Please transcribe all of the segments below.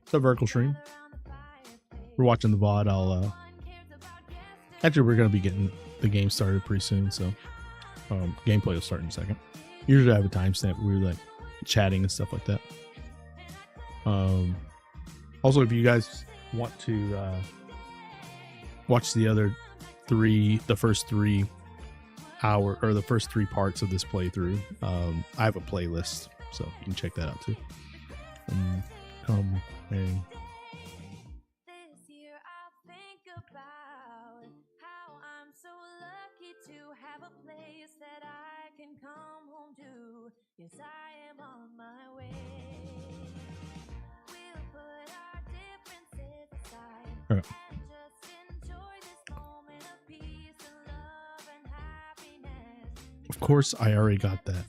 So vertical stream. We're watching the VOD. Actually, we're gonna be getting the game started pretty soon, so gameplay will start in a second. Usually I have a timestamp. We're like chatting and stuff like that. Also, if you guys want to watch the first 3 hour or the first 3 parts of this playthrough, I have a playlist, so you can check that out too. And yes, I am on my way. We'll put our differences aside and just enjoy this moment of peace and love and happiness. of course, I already got that.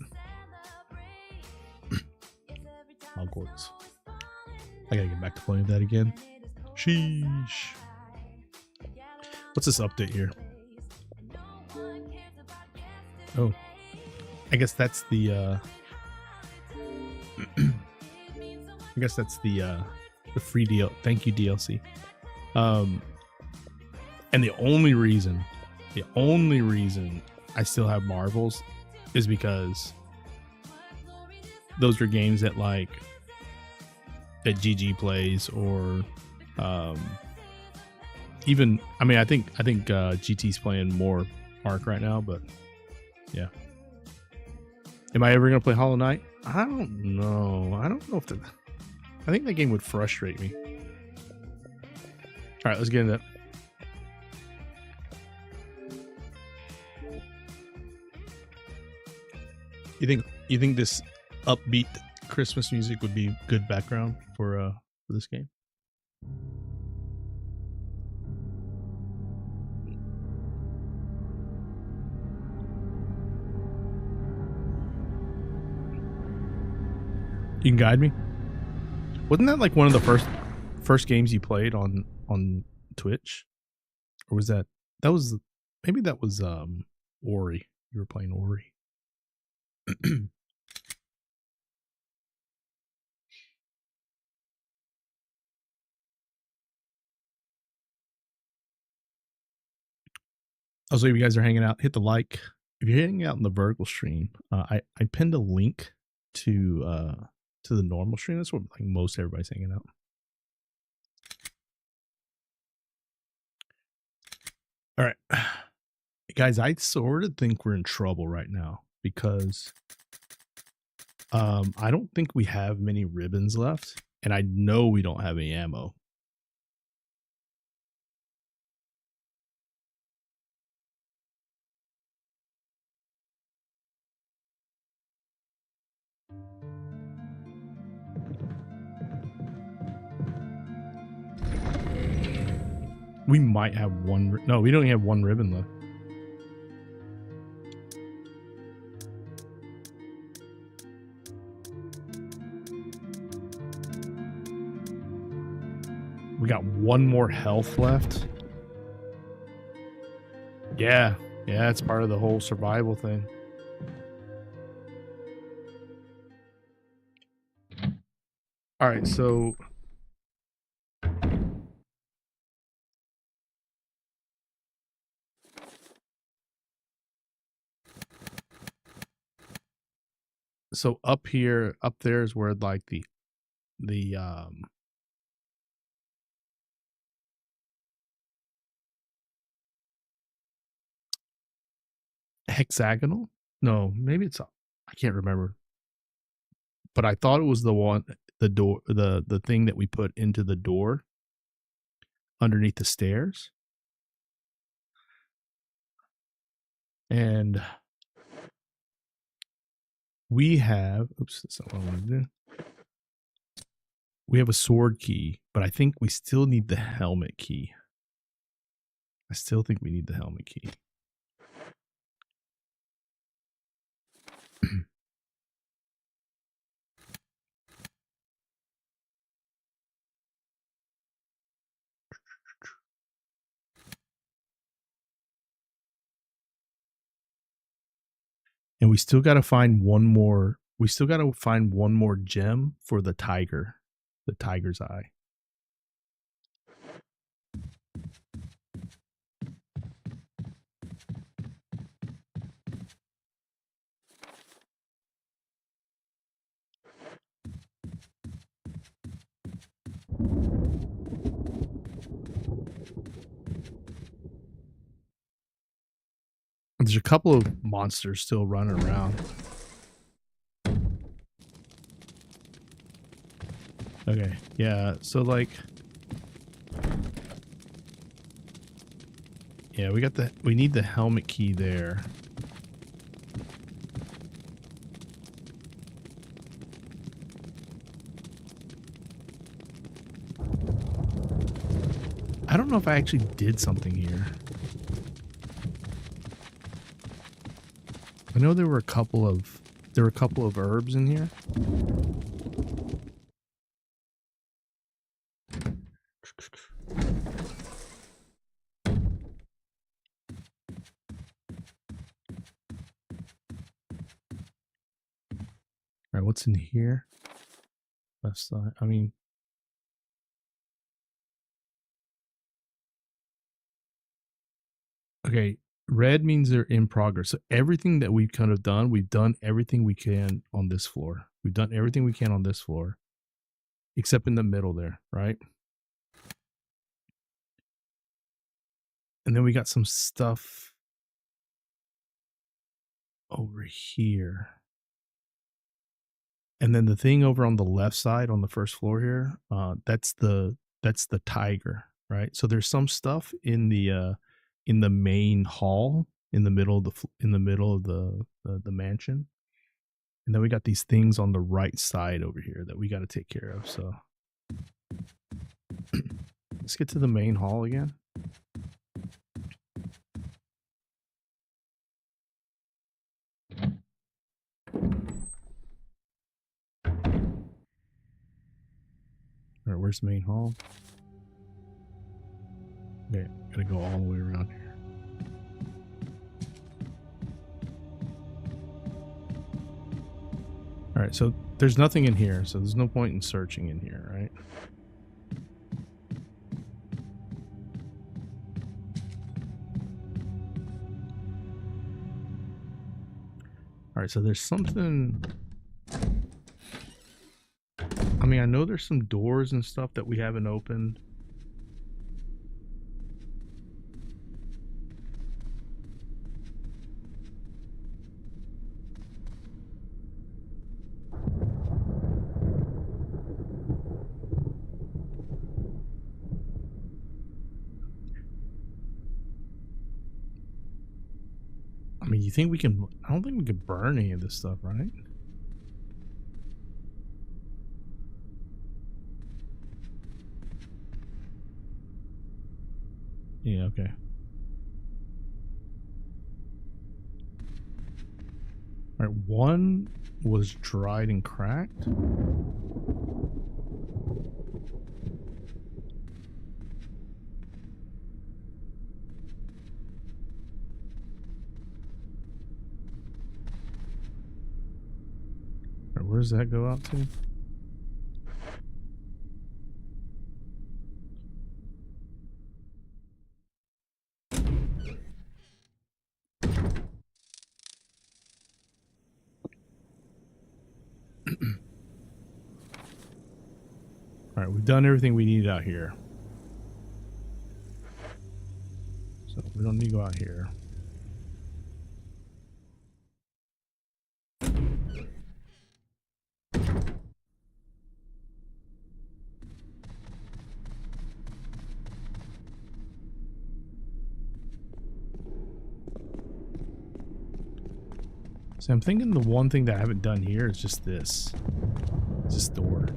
Hogwarts. I gotta get back to playing that again. Sheesh. What's this update here? Oh, I guess that's the the free deal. Thank you, DLC. And the only reason I still have Marvels is because those are games that GG plays, or even, I mean, I think GT's playing more Ark right now, but yeah. Am I ever gonna play Hollow Knight? I don't know. I think that game would frustrate me. All right, let's get into it. You think this upbeat Christmas music would be good background for this game? You can guide me. Wasn't that like one of the first games you played on Twitch, or was that was maybe that was Ori? You were playing Ori. Also, if you guys are hanging out, hit the like. If you're hanging out in the vertical stream, I pinned a link to the normal stream. That's what like most everybody's hanging out. All right, guys, I sort of think we're in trouble right now because I don't think we have many ribbons left, and I know we don't have any ammo. We might have one. No, we don't have one ribbon left. We got one more health left. Yeah, it's part of the whole survival thing. All right, so up there is where like the hexagonal? No, maybe it's, I can't remember. But I thought it was the door, the thing that we put into the door underneath the stairs. And we have, oops, that's not what I wanted to do. We have a sword key, but I think we still need the helmet key. I still think we need the helmet key. And we still got to find one more. We still got to find one more gem for the tiger's eye. There's a couple of monsters still running around. Okay, yeah, so like, yeah, we need the helmet key there. I don't know if I actually did something here. I know there were a couple of herbs in here. All right, what's in here? Left side. I mean, okay, red means they're in progress. So everything that we've kind of done, we've done everything we can on this floor. We've done everything we can on this floor, except in the middle there, right? And then we got some stuff over here. And then the thing over on the left side on the first floor here, that's the tiger, right? So there's some stuff in the main hall in the middle of the mansion. And then we got these things on the right side over here that we got to take care of. So let's get to the main hall again. All right, where's the main hall? Okay, gotta go all the way around here. All right, so there's nothing in here, so there's no point in searching in here, right? All right, so there's something. I mean, I know there's some doors and stuff that we haven't opened. I mean, you think we can? I don't think we can burn any of this stuff, right? Yeah, okay. All right, one was dried and cracked. All right, where does that go out to? All right, we've done everything we need out here. So we don't need to go out here. So I'm thinking the one thing that I haven't done here is just this. It's this door.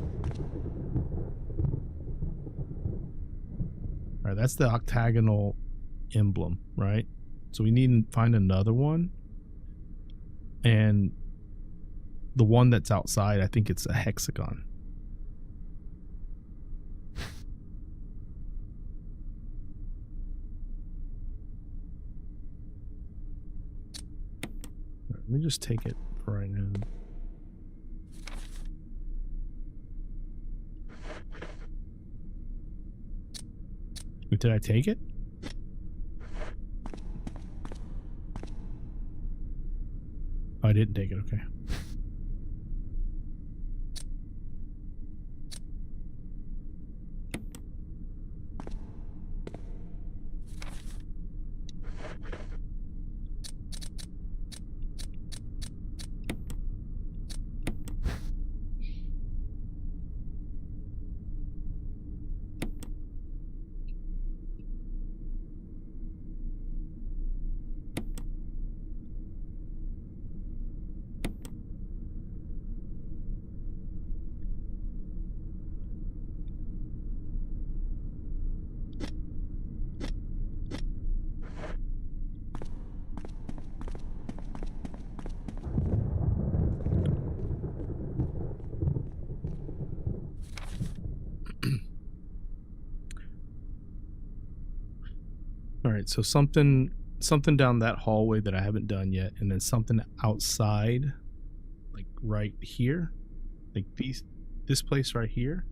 All right, that's the octagonal emblem, right? So we need to find another one. And the one that's outside, I think it's a hexagon. Let me just take it for right now. Wait, did I take it? Oh, I didn't take it, okay. All right, so something down that hallway that I haven't done yet, and then something outside, like right here, like this place right here,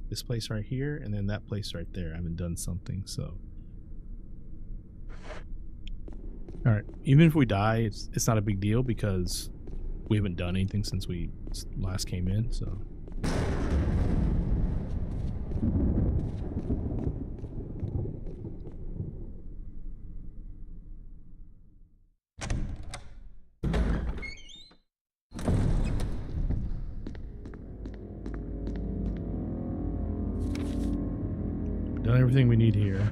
this place right here, and then that place right there. I haven't done something, so. All right, even if we die, it's not a big deal because we haven't done anything since we last came in, so. Done everything we need here.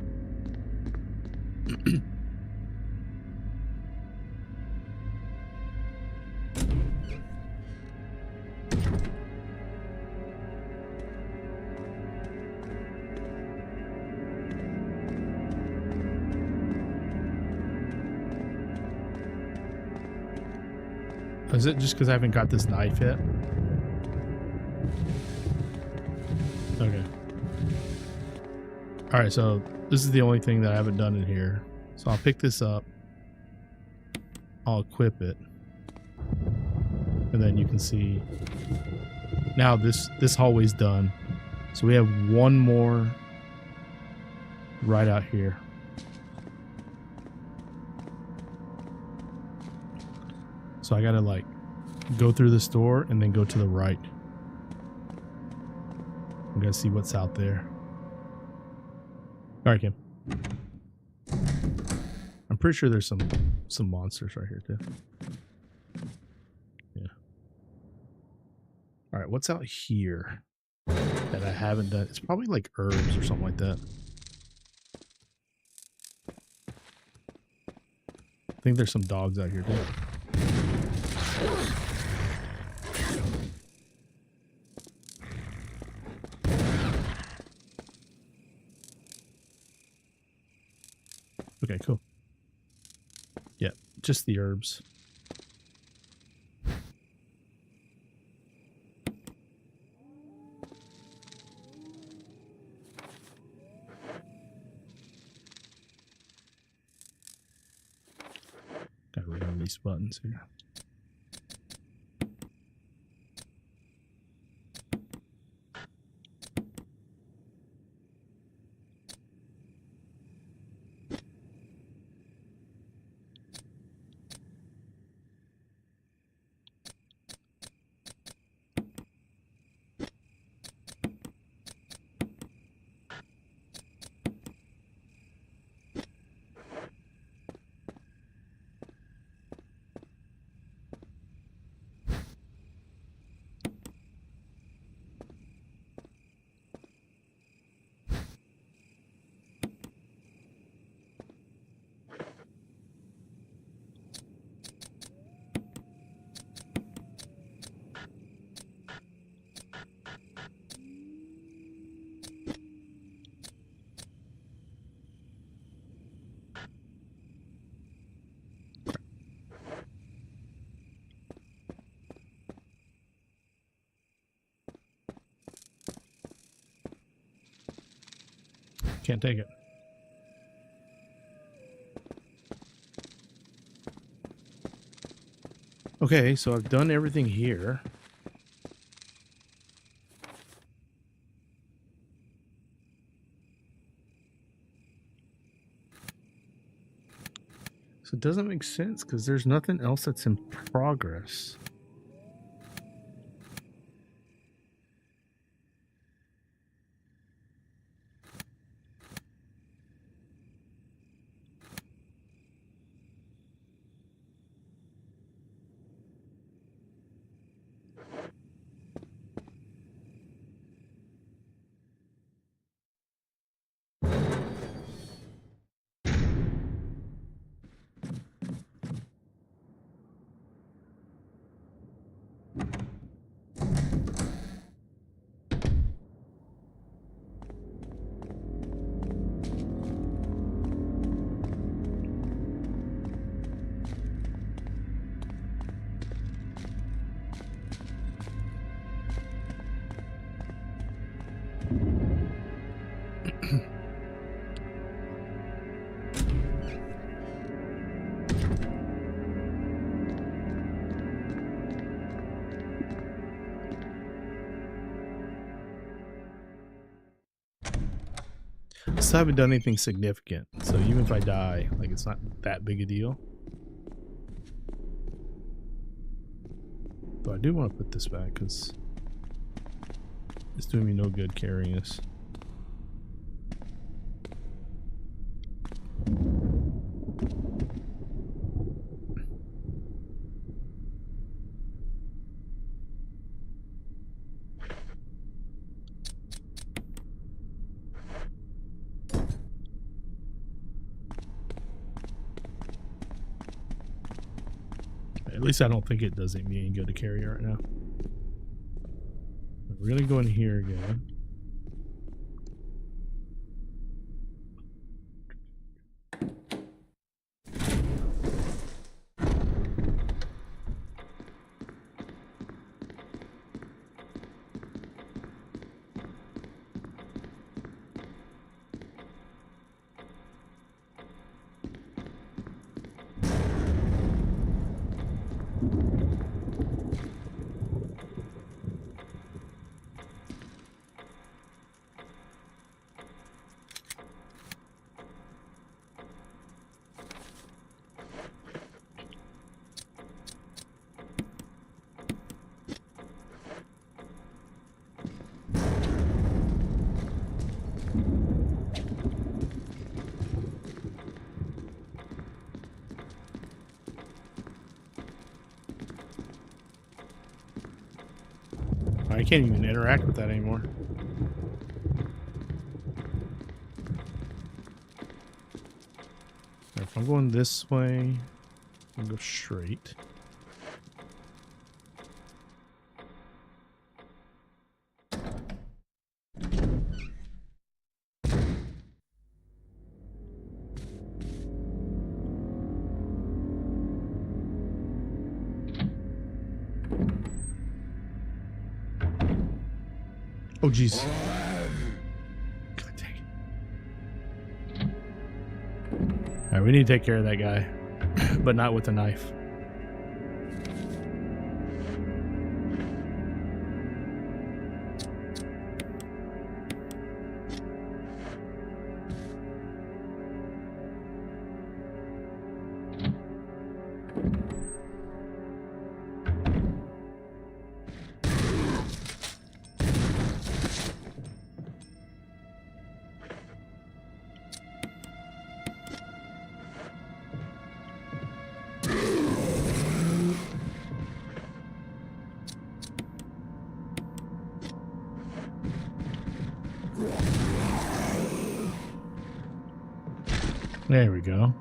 Is it just because I haven't got this knife yet? Okay. Alright, so this is the only thing that I haven't done in here. So I'll pick this up. I'll equip it. And then you can see now this hallway's done. So we have one more right out here. So I gotta like go through this door and then go to the right. I'm gonna see what's out there. All right, Kim. I'm pretty sure there's some monsters right here too. Yeah. All right, what's out here that I haven't done? It's probably like herbs or something like that. I think there's some dogs out here too. Okay, cool. Yeah, just the herbs. Gotta remember these buttons here. Can't take it. Okay, so I've done everything here. So it doesn't make sense because there's nothing else that's in progress. So I haven't done anything significant. So even if I die, like it's not that big a deal. But I do want to put this back because it's doing me no good carrying this. At least I don't think it does me any good to carry it right now. We're gonna go in here again. I can't even interact with that anymore. If I'm going this way, I'll go straight. Oh, jeez. God dang it. Alright, we need to take care of that guy. But not with a knife. There we go.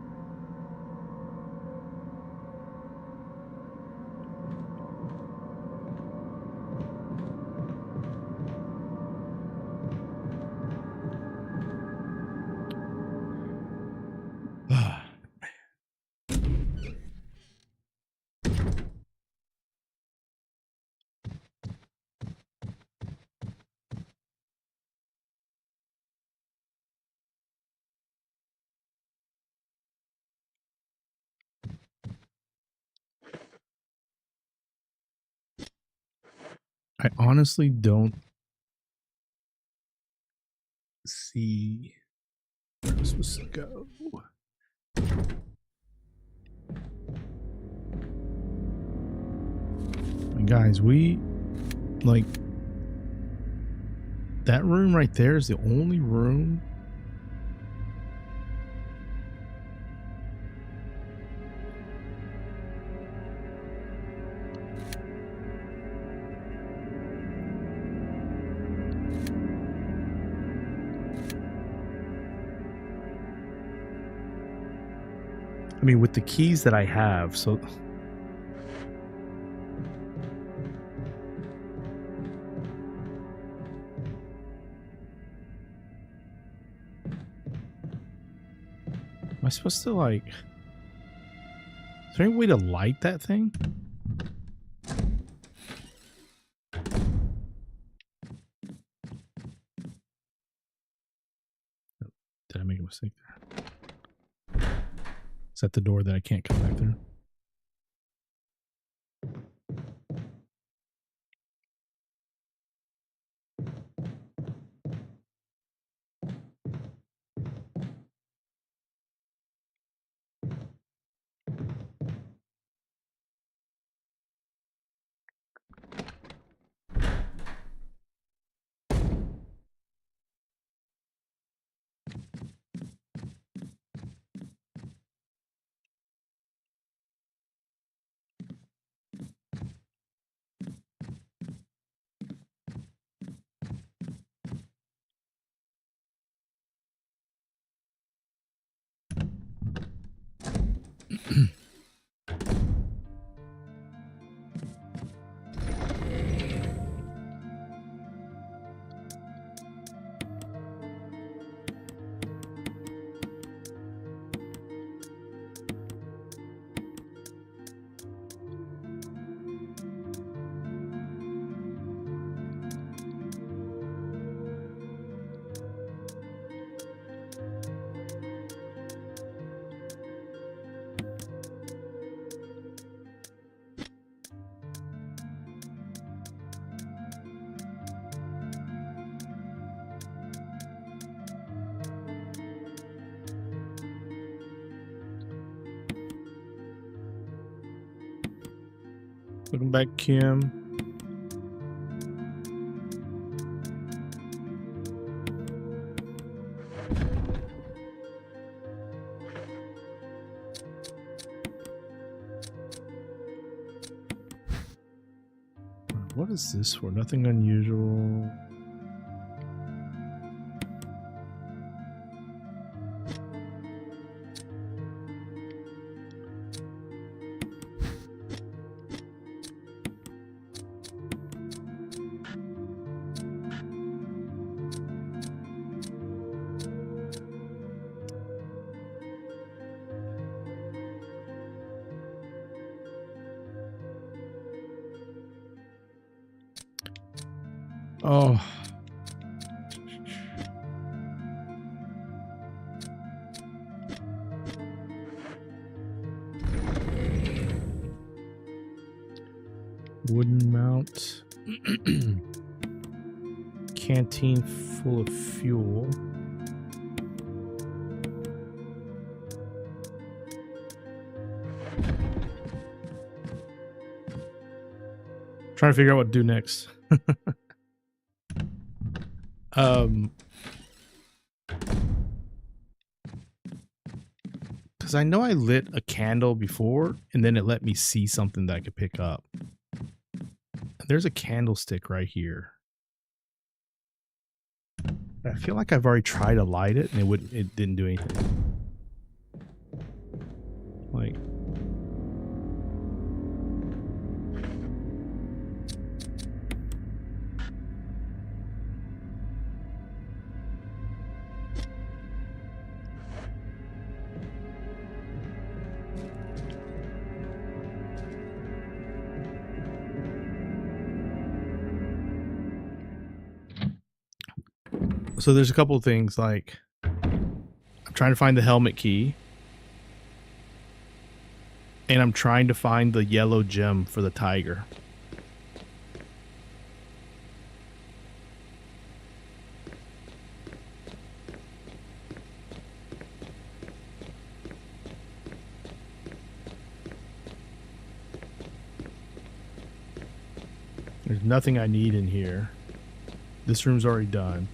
I honestly don't see where I'm supposed to go. And guys, we like that room right there is the only room. I mean, with the keys that I have, so am I supposed to like? Is there any way to light that thing? Did I make a mistake there? Is that the door that I can't come back through? Welcome back, Kim. What is this for? Nothing unusual. Oh. Wooden mount. Canteen full of fuel. Trying to figure out what to do next. Because I know I lit a candle before and then it let me see something that I could pick up. There's a candlestick right here. I feel like I've already tried to light it and it didn't do anything. Like, so there's a couple of things, like I'm trying to find the helmet key and I'm trying to find the yellow gem for the tiger. There's nothing I need in here. This room's already done.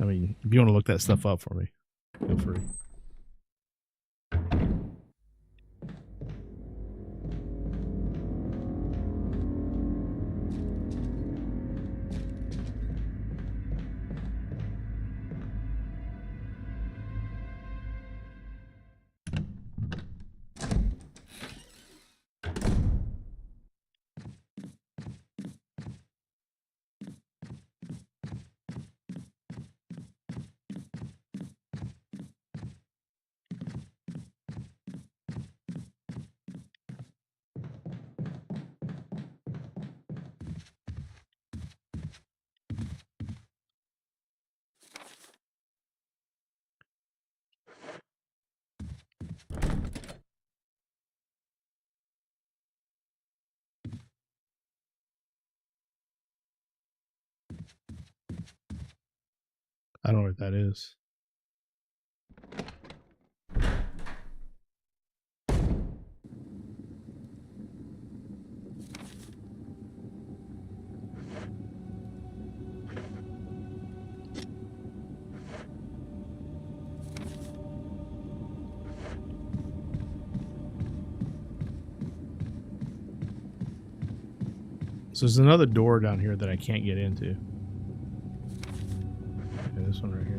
I mean, if you want to look that stuff up for me, feel free. I don't know what that is. So there's another door down here that I can't get into. Okay, this one right here.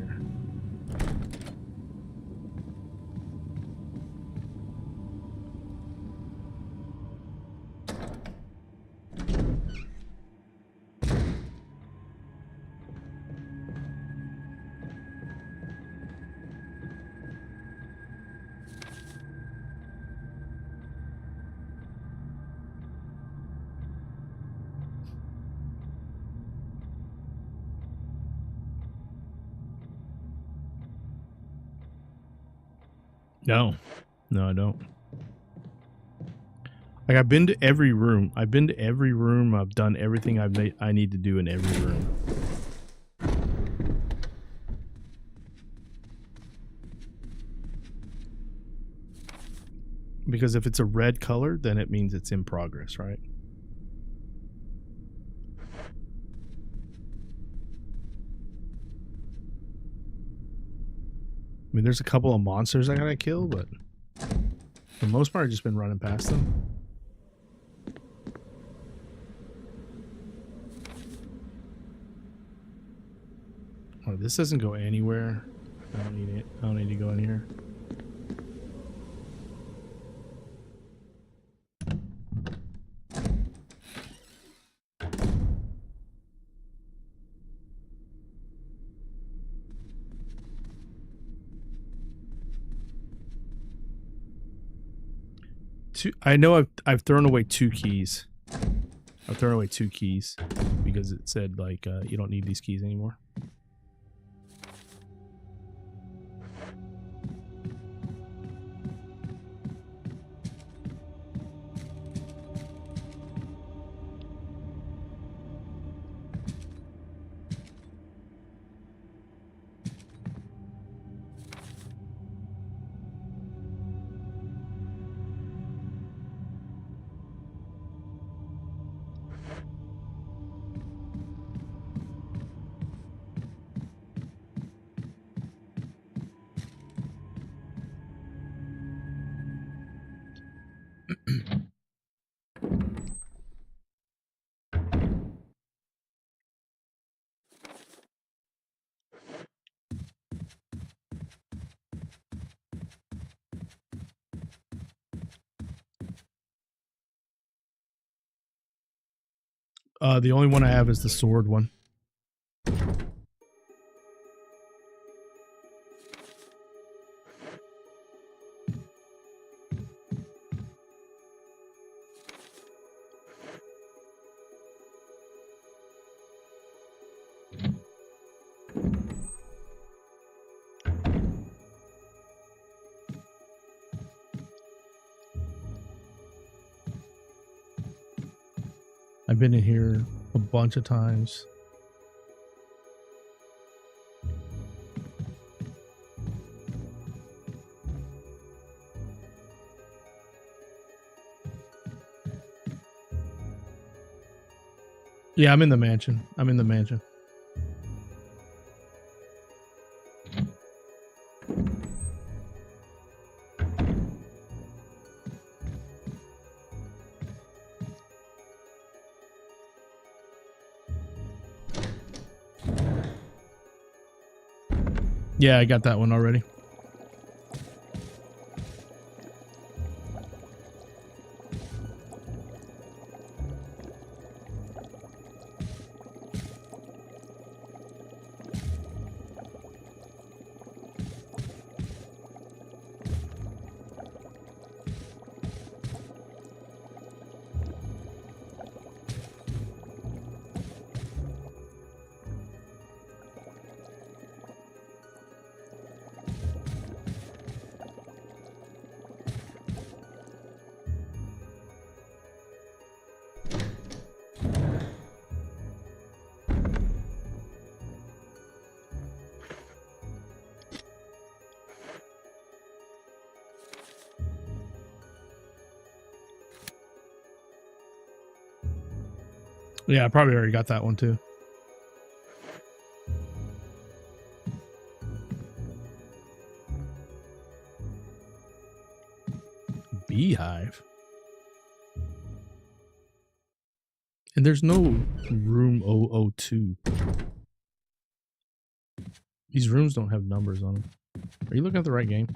No, I don't. Like, I've been to every room. I've done everything I need to do in every room. Because if it's a red color, then it means it's in progress, right? I mean, there's a couple of monsters I gotta kill, but for the most part, I've just been running past them. Oh, this doesn't go anywhere. I don't need it. I don't need to go in here. I know I've thrown away 2 keys. I've thrown away 2 keys because it said like you don't need these keys anymore. The only one I have is the sword one. I've been in here a bunch of times. Yeah, I'm in the mansion. I'm in the mansion. Yeah, I got that one already. Yeah, I probably already got that one too. Beehive. And there's no room 002. These rooms don't have numbers on them. Are you looking at the right game?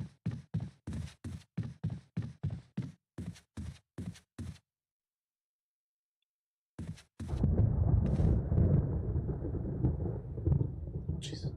Jesus.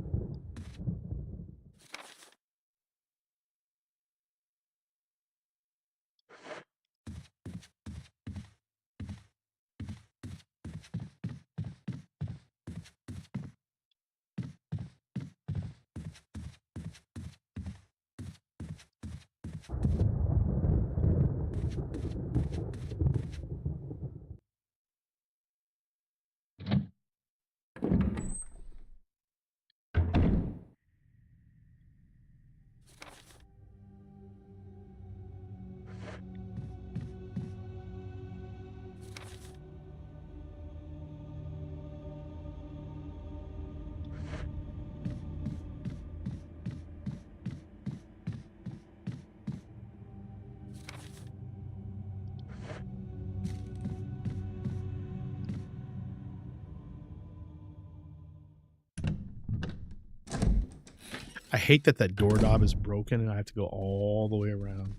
I hate that that doorknob is broken and I have to go all the way around.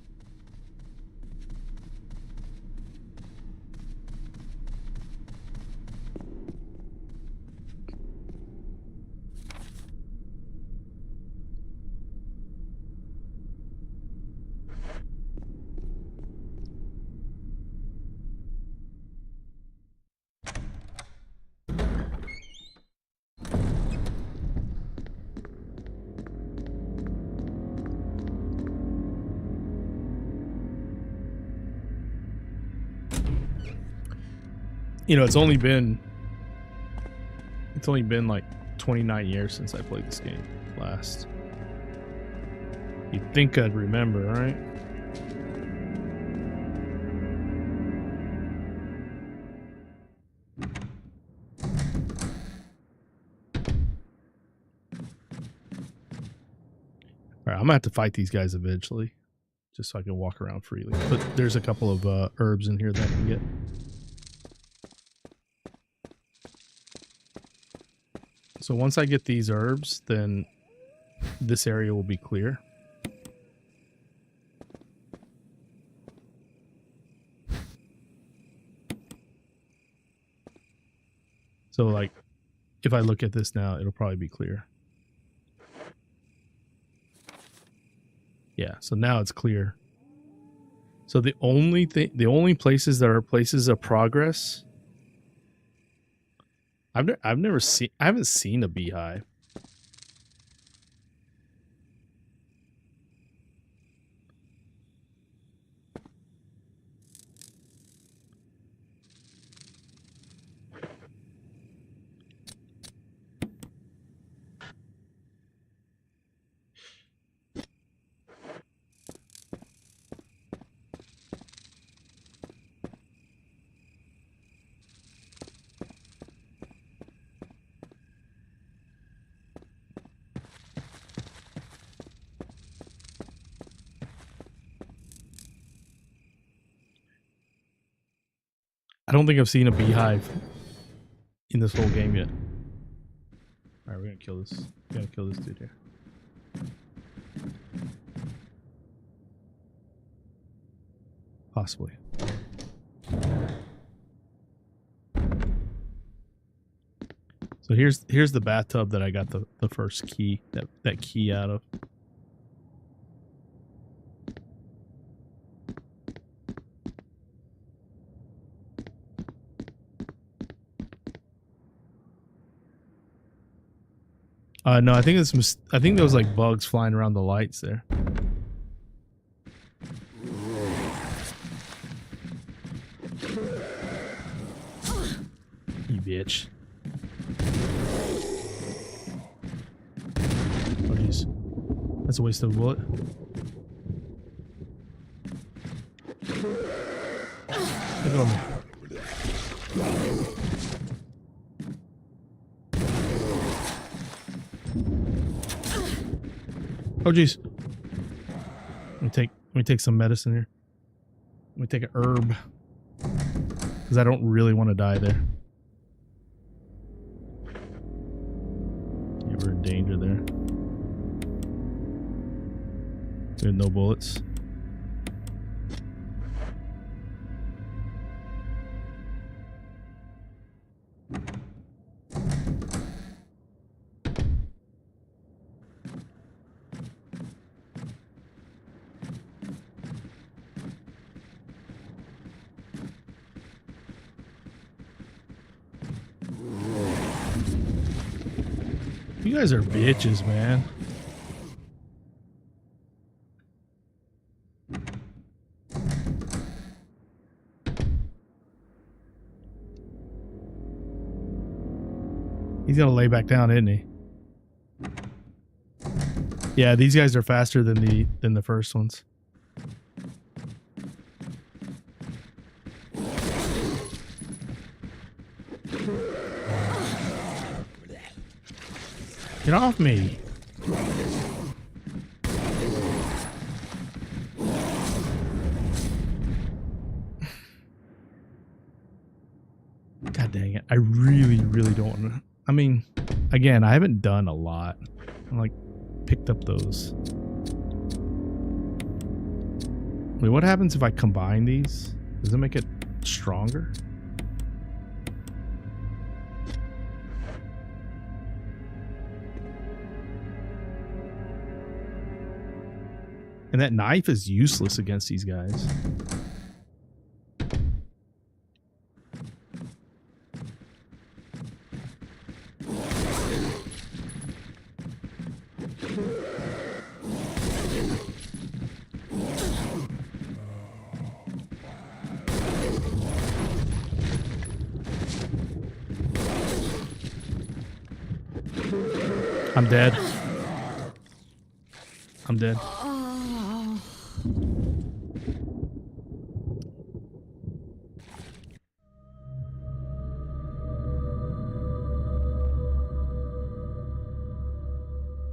You know, it's only been like 29 years since I played this game last. You'd think I'd remember, right? All right, I'm gonna have to fight these guys eventually, just so I can walk around freely. But there's a couple of herbs in here that I can get. So once I get these herbs, then this area will be clear. So like, if I look at this now, it'll probably be clear. Yeah, so now it's clear. So the only places that are places of progress, I haven't seen a beehive. I don't think I've seen a beehive in this whole game yet. All right, we're gonna kill this. We gotta kill this dude here. Possibly. So here's the bathtub that I got the first key, that key out of. No, I think I think there was like bugs flying around the lights there. You bitch. Oh jeez. That's a waste of a bullet. Look on me. Oh jeez. Let me take some medicine here. Let me take an herb. Because I don't really want to die there. Yeah, we're in danger there. There's no bullets. You guys are bitches, man. He's gonna lay back down, isn't he? Yeah, these guys are faster than the first ones. Get off me. God dang it. I really, really don't want to. I mean, again, I haven't done a lot. I like picked up those. Wait, what happens if I combine these? Does it make it stronger? And that knife is useless against these guys. I'm dead. I'm dead.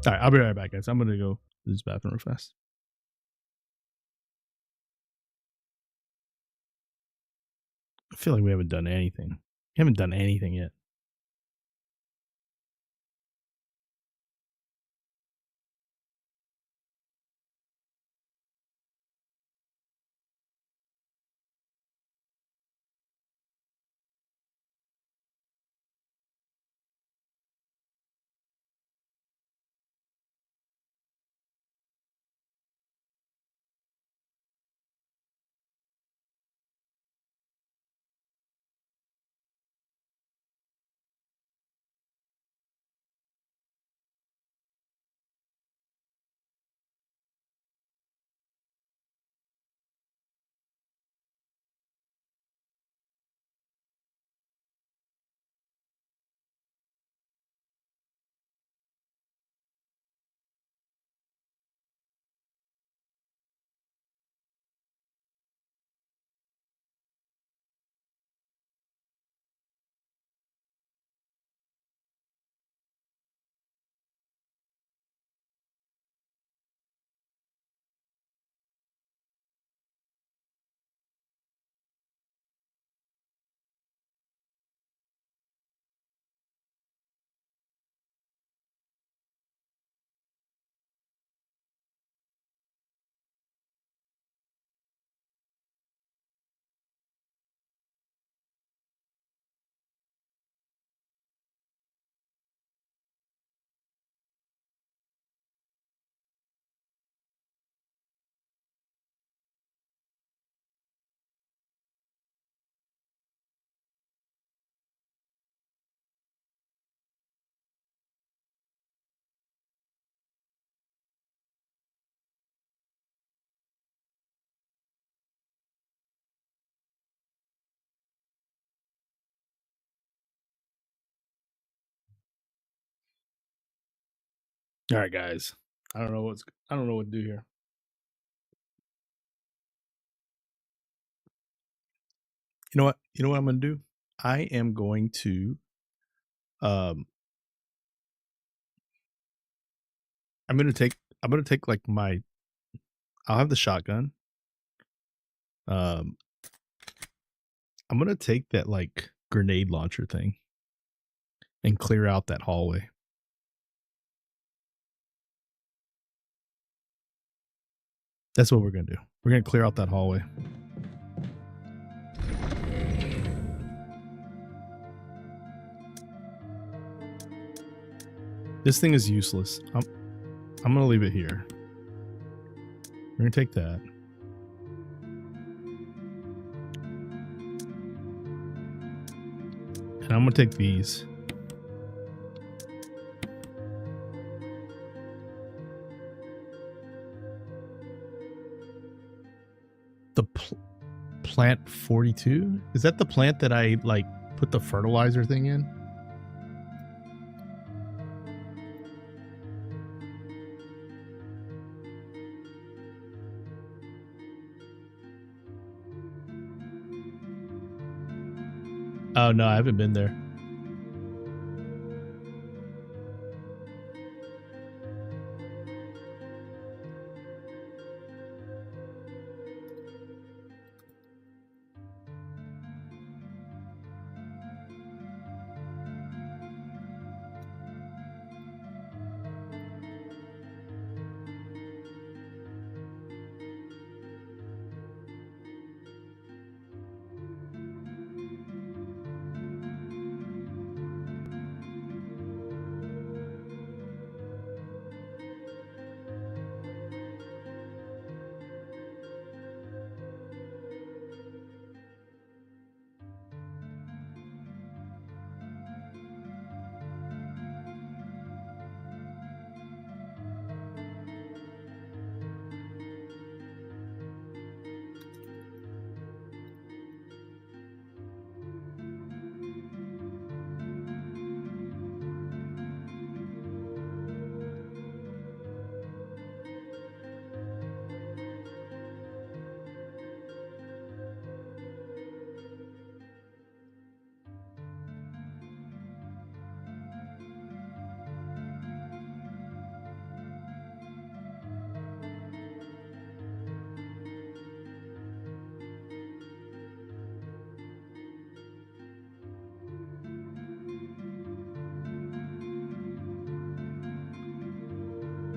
All right, I'll be right back, guys. I'm gonna go to this bathroom real fast. I feel like we haven't done anything. We haven't done anything yet. All right, guys. I don't know what to do here. You know what? You know what I'm going to do? I am going to um I'm going to take like my I'll have the shotgun. Um I'm going to take that like grenade launcher thing and clear out that hallway. That's what we're going to do. We're going to clear out that hallway. This thing is useless. I'm going to leave it here. We're going to take that. And I'm going to take these. The plant 42? Is that the plant that I like put the fertilizer thing in? Oh no, I haven't been there.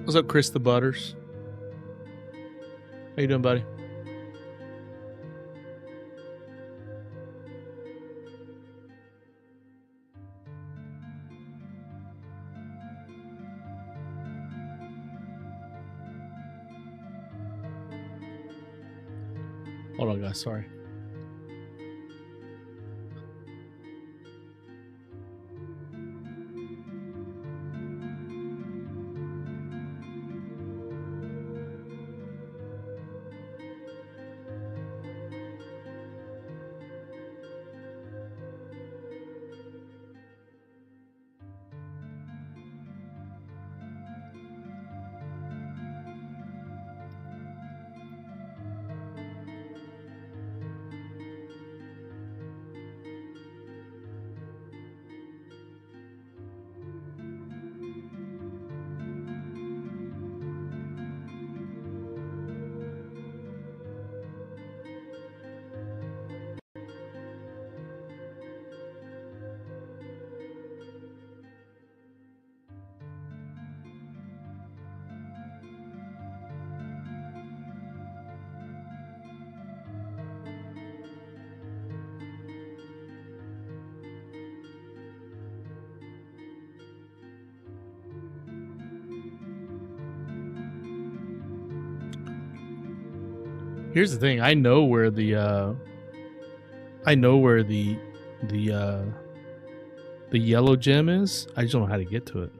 What's up, Chris the Butters? How you doing, buddy? Hold on, guys. Sorry. Here's the thing. I know where the yellow gem is. I just don't know how to get to it.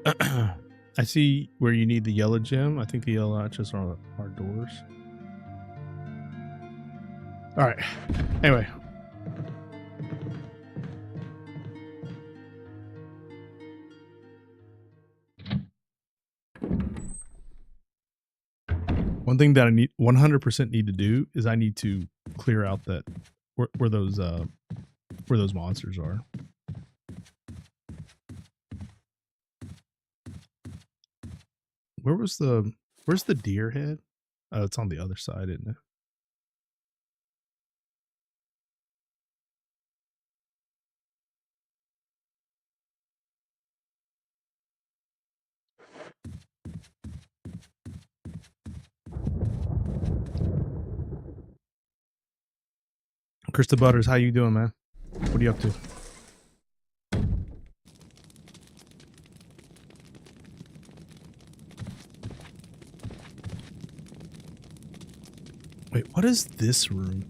I see where you need the yellow gem. I think the yellow latches are doors. All right. Anyway. One thing that I need 100% need to do is I need to clear out that where those monsters are. Where's the deer head? Oh, it's on the other side, isn't it? Krista Butters, how you doing, man? What are you up to? Wait, what is this room?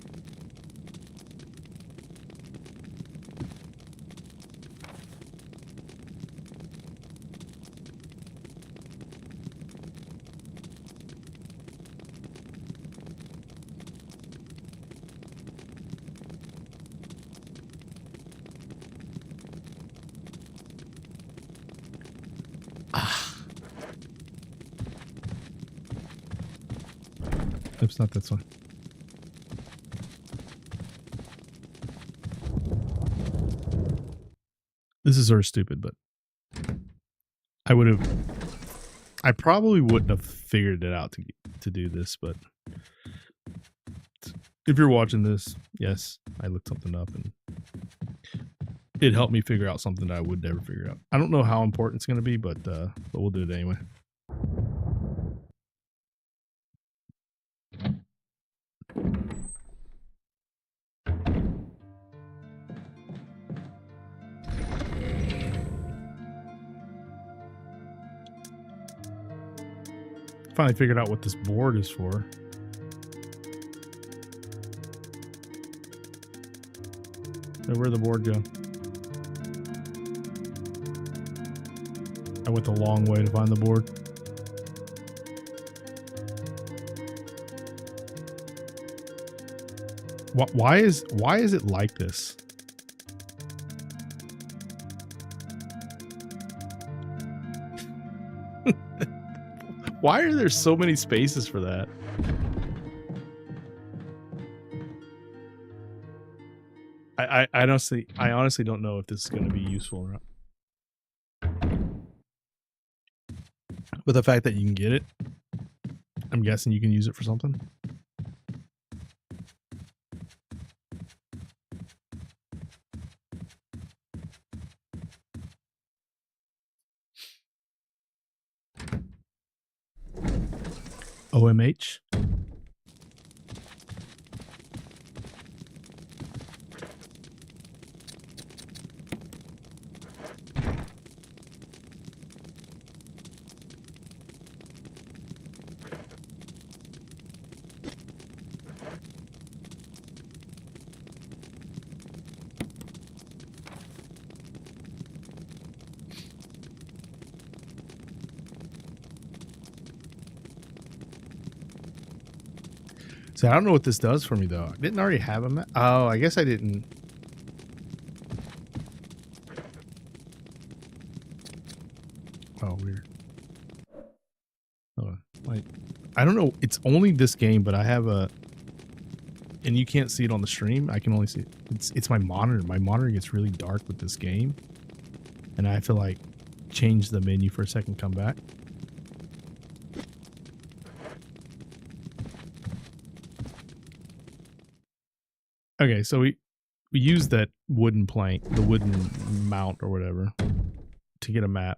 It's not this one. This is sort of stupid, but I probably wouldn't have figured it out to do this, but if you're watching this, yes, I looked something up and it helped me figure out something that I would never figure out. I don't know how important it's going to be, but we'll do it anyway. Finally figured out what this board is for. Hey, where'd the board go? I went the long way to find the board. Why is it like this? Why are there so many spaces for that? I honestly don't know if this is going to be useful or not. But the fact that you can get it, I'm guessing you can use it for something. OMH. So I don't know what this does for me though. I didn't already have a map. Oh, I guess I didn't. Oh, weird. Oh, like, I don't know. It's only this game, but I have a, and you can't see it on the stream. I can only see it. It's my monitor. My monitor gets really dark with this game, and I have to like change the menu for a second, come back. Okay, so we use that wooden plank, the wooden mount or whatever, to get a map.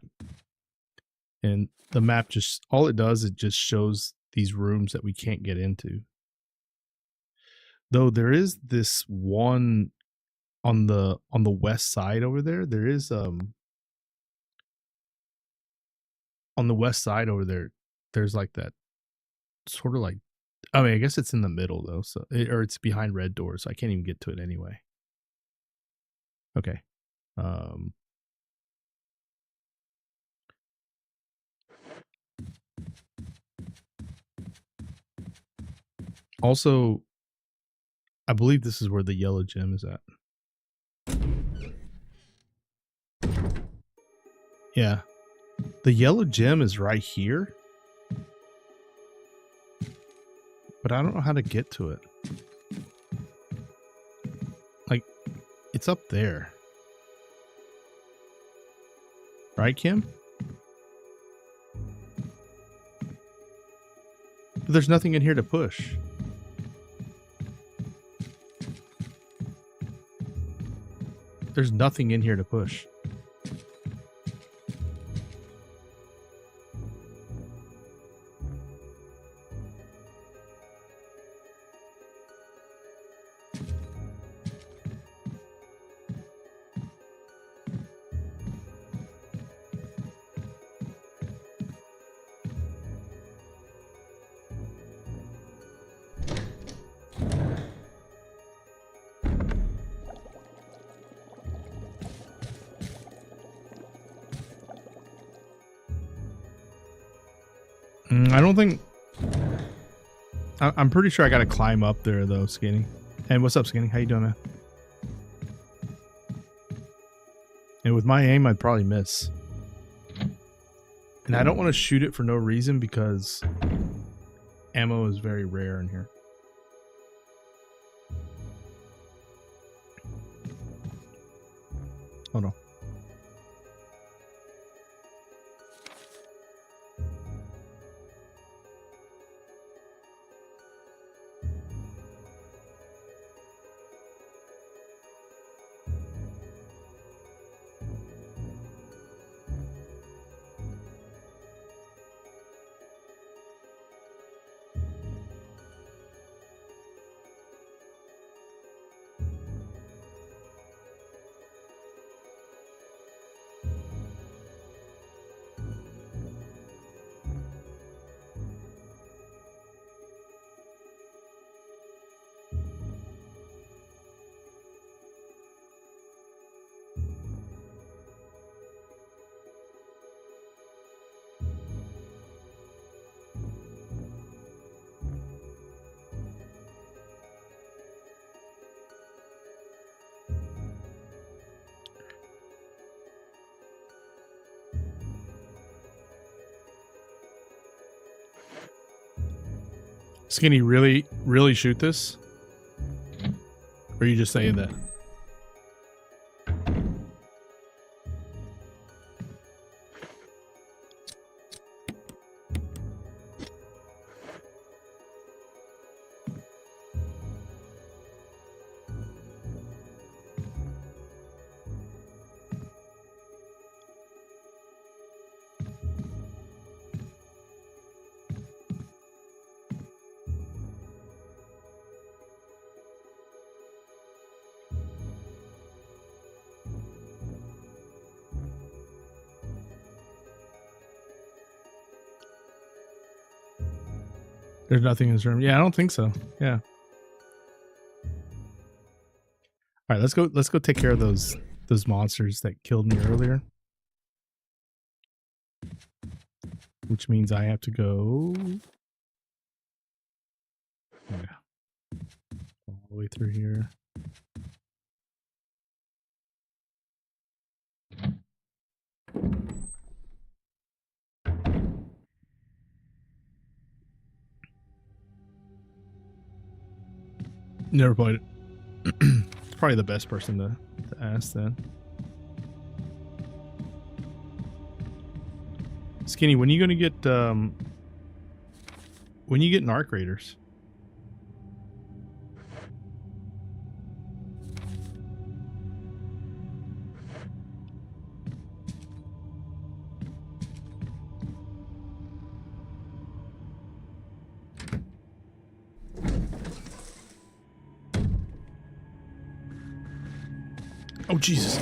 And the map just, all it does, it just shows these rooms that we can't get into. Though there is this one on the west side over there. There is on the west side over there, there's like that sort of like, I mean, I guess it's in the middle though, so or it's behind red doors, so I can't even get to it anyway. Okay. Also, I believe this is where the yellow gem is at. Yeah. The yellow gem is right here. But I don't know how to get to it. Like, it's up there. Right, Kim? But there's nothing in here to push. There's nothing in here to push. I don't think... I'm pretty sure I gotta climb up there, though, Skinny. And what's up, Skinny? How you doing, man? And with my aim, I'd probably miss. And I don't want to shoot it for no reason because ammo is very rare in here. Hold on. Skinny, really shoot this? Or are you just saying that? There's nothing in this room. Yeah, I don't think so. Yeah. All right, let's go take care of those monsters that killed me earlier. Which means I have to go all the way through here. Never played it. Probably the best person to ask then. Skinny, when are you gonna get when you get an Arc Raiders? Oh Jesus.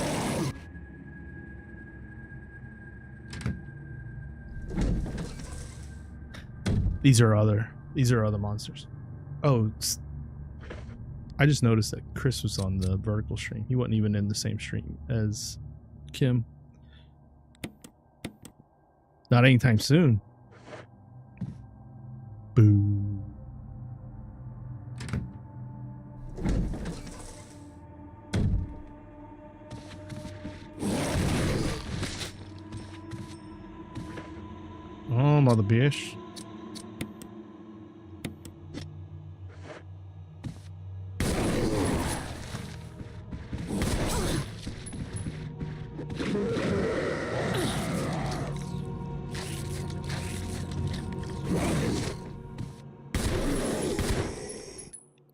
These are other monsters. Oh, I just noticed that Chris was on the vertical stream. He wasn't even in the same stream as Kim. Not anytime soon. Boo. Oh, mother bitch.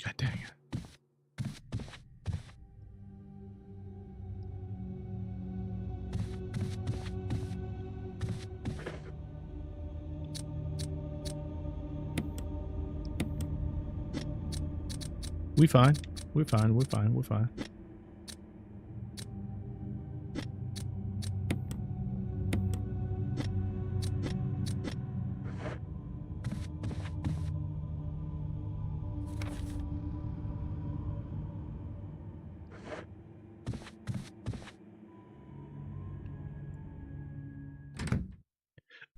God dang it. We fine. We're fine. We're fine. We're fine.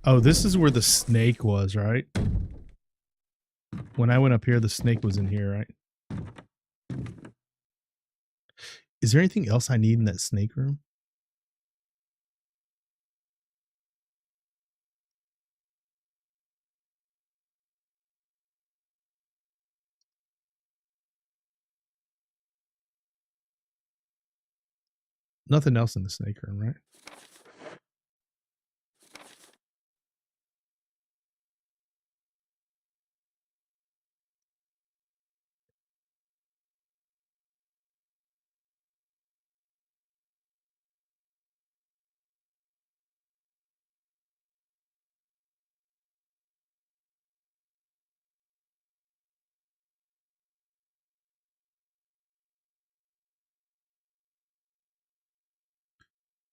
Oh, this is where the snake was, right? When I went up here, the snake was in here, right? Is there anything else I need in that snake room? Nothing else in the snake room, right?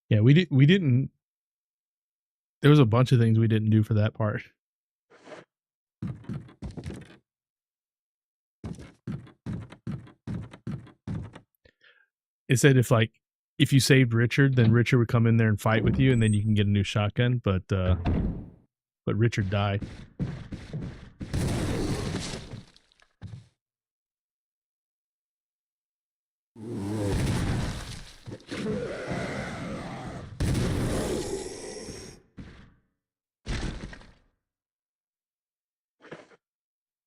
Yeah, we didn't. There was a bunch of things we didn't do for that part. It said if you saved Richard, then Richard would come in there and fight with you, and then you can get a new shotgun. But Richard died.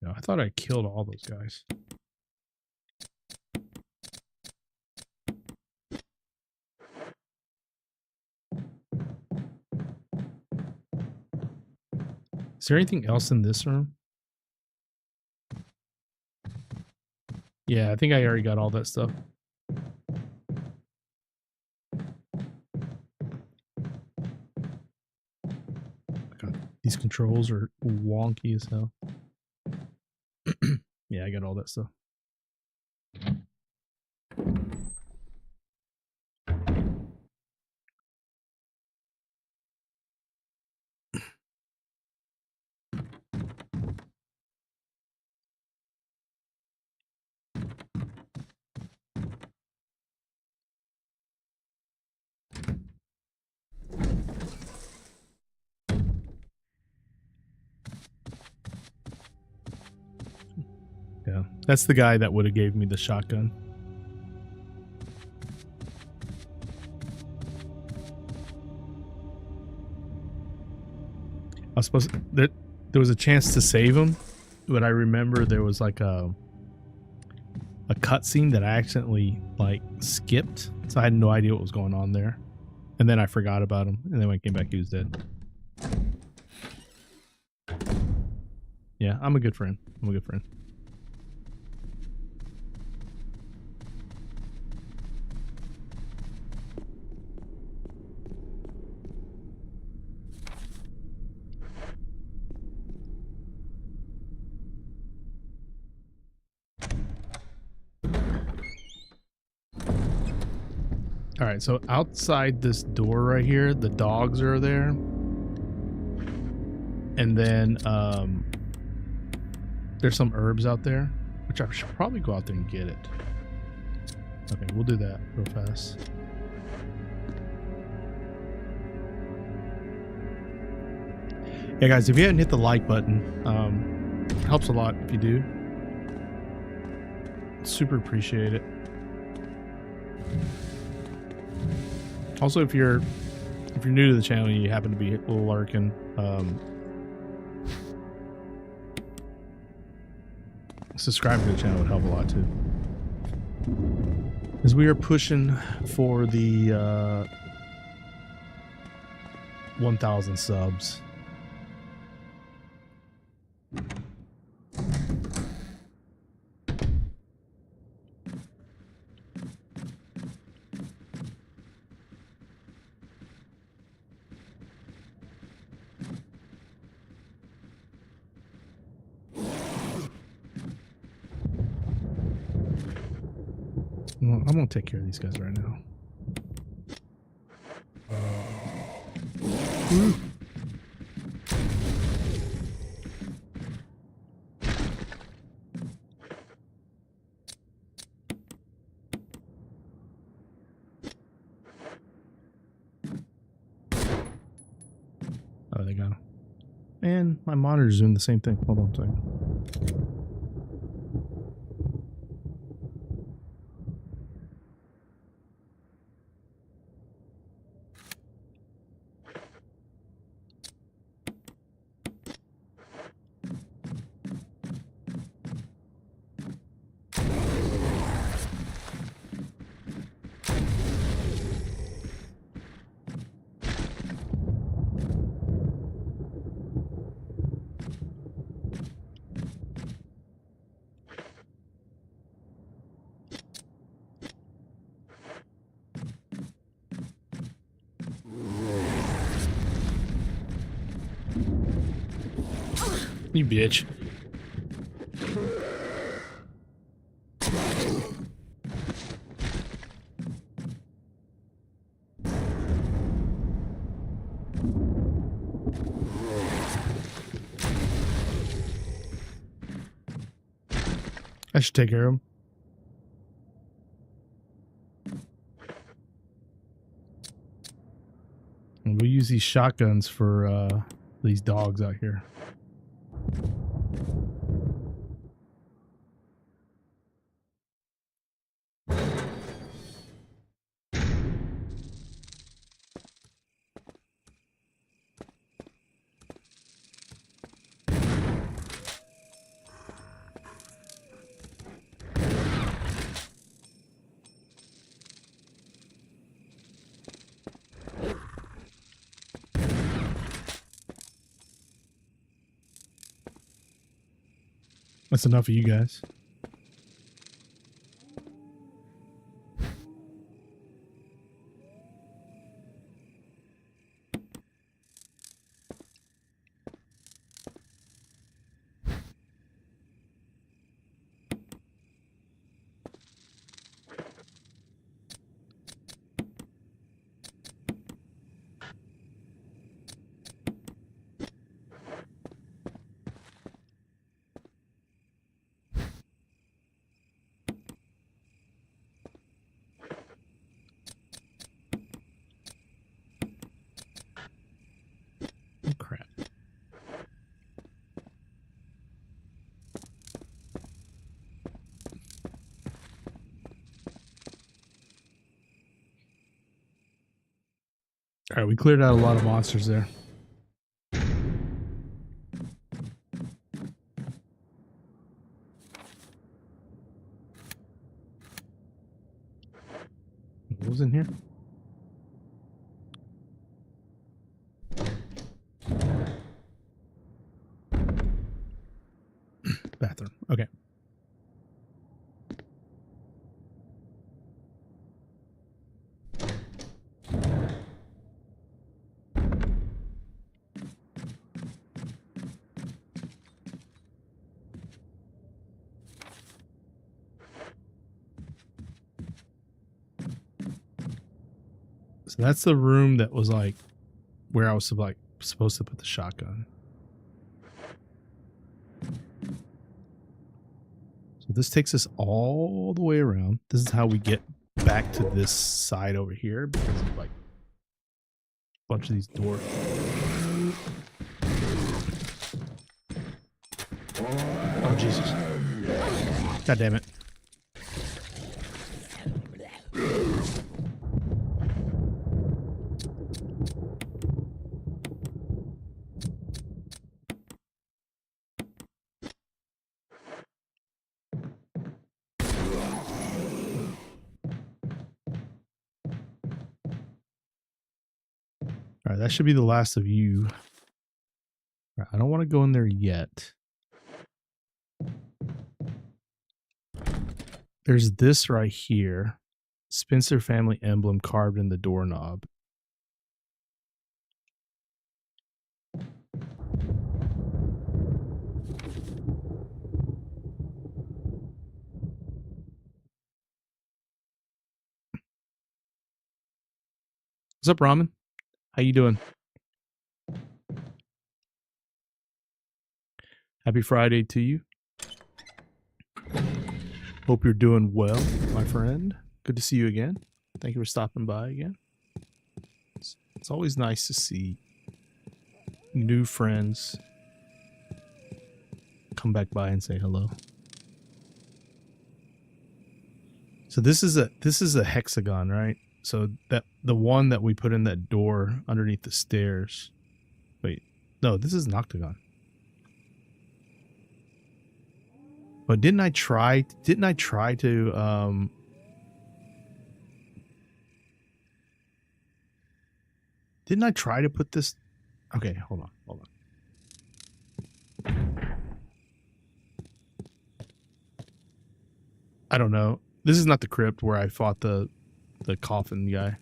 No, I thought I killed all those guys. Is there anything else in this room? Yeah, I think I already got all that stuff. God, these controls are wonky as hell. Yeah, I got all that stuff. Yeah, that's the guy that would have gave me the shotgun. I was supposed to, there was a chance to save him, but I remember there was like a cutscene that I accidentally skipped, so I had no idea what was going on there, and then I forgot about him, and then when I came back, he was dead. Yeah, I'm a good friend. I'm a good friend. All right, so outside this door right here, the dogs are there. And then there's some herbs out there, which I should probably go out there and get it. Okay, we'll do that real fast. Yeah, guys, if you haven't hit the like button, it helps a lot if you do. Super appreciate it. Also, if you're new to the channel and you happen to be lurking, subscribing to the channel would help a lot too. As we are pushing for the 1,000 subs. Well, I'm gonna take care of these guys right now. Oh, they got him. And my monitor's doing the same thing. Hold on a second. You bitch. I should take care of him. And we'll use these shotguns for these dogs out here. That's enough of you guys. Oh, crap. All right, we cleared out a lot of monsters there. What was in here? Bathroom. Okay. So that's the room that was like where I was like supposed to put the shotgun. So this takes us all the way around. This is how we get back to this side over here because of like a bunch of these doors. Oh Jesus. God damn it. All right, that should be the last of you. All right, I don't want to go in there yet. There's this right here. Spencer family emblem carved in the doorknob. What's up, Ramen? How you doing? Happy Friday to you. Hope you're doing well, my friend. Good to see you again. Thank you for stopping by again. It's always nice to see new friends come back by and say hello. So this is a hexagon, right? So that the one that we put in that door underneath the stairs. Wait, no, this is an octagon. But didn't I try to Didn't I try to put this? Okay, hold on. I don't know. This is not the crypt where I fought the coffin guy.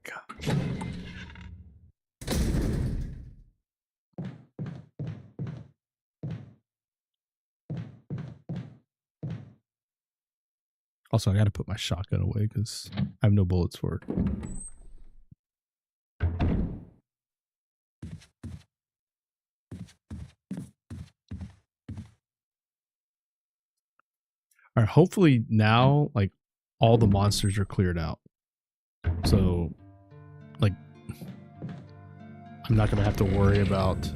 God. Also, I got to put my shotgun away because I have no bullets for it. All right, hopefully now, like, all the monsters are cleared out. So, like, I'm not going to have to worry about...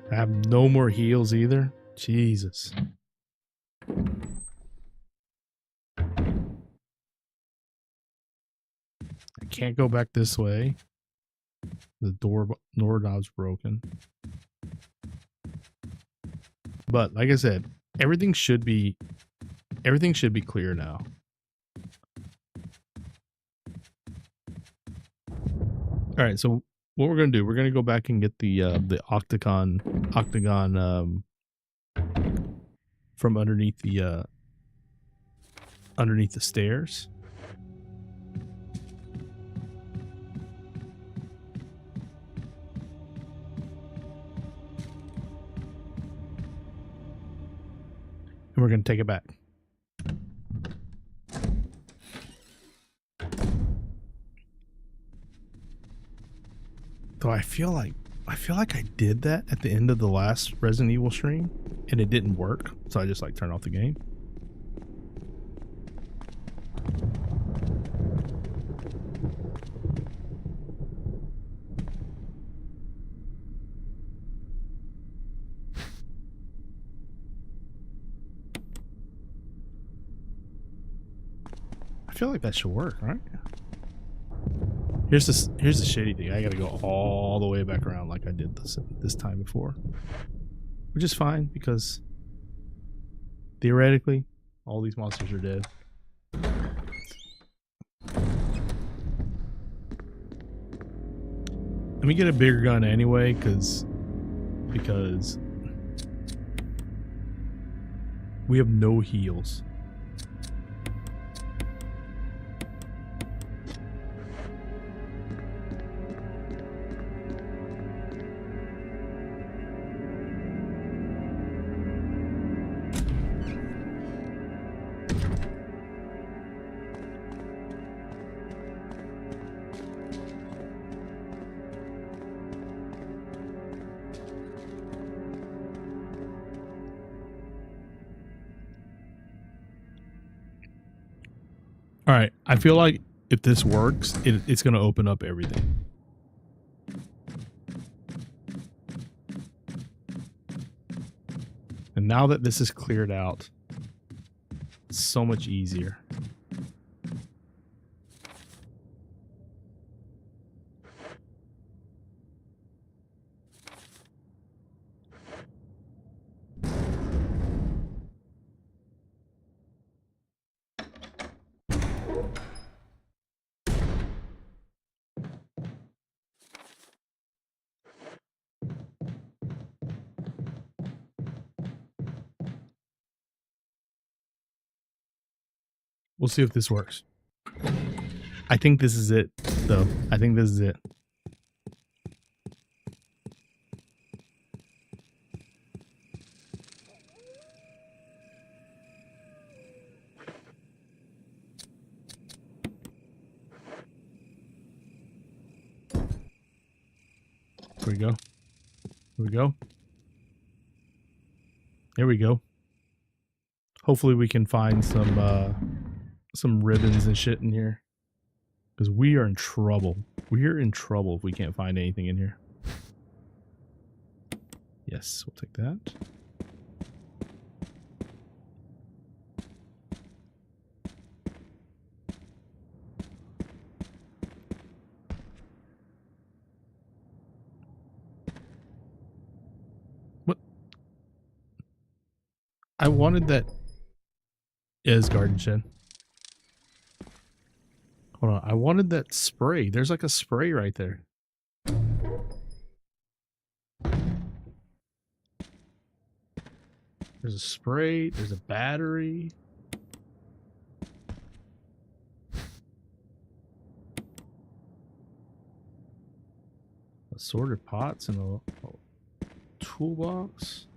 I have no more heals either. Jesus. I can't go back this way. The door knob's broken. But like I said, everything should be clear now. All right, so what we're gonna do? We're gonna go back and get the octagon from underneath the stairs. And we're gonna take it back. Though I feel like I did that at the end of the last Resident Evil stream and it didn't work, so I just like turned off the game. I feel like that should work, right? Here's the shitty thing. I gotta go all the way back around like I did this time before, which is fine because theoretically all these monsters are dead. Let me get a bigger gun anyway, because we have no heals. All right, I feel like if this works, it's going to open up everything. And now that this is cleared out, it's so much easier. We'll see if this works. I think this is it, though. I think this is it. Here we go. Here we go. There we go. Hopefully we can find some ribbons and shit in here. Because we are in trouble. We're in trouble if we can't find anything in here. Yes, we'll take that. What? I wanted that. Is garden shed. Hold on. I wanted that spray. There's like a spray right there. There's a spray. There's a battery. Assorted pots and a toolbox.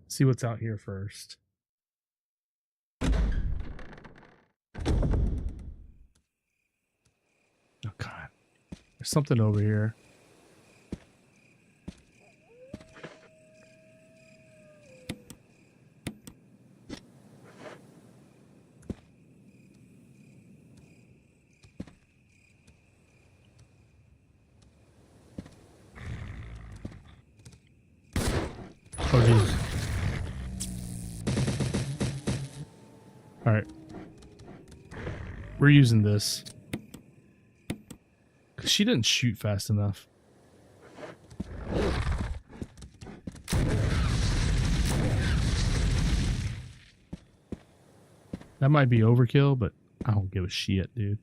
See what's out here first. Oh God, there's something over here. Oh geez. All right, we're using this because she didn't shoot fast enough. That might be overkill, but I don't give a shit, dude.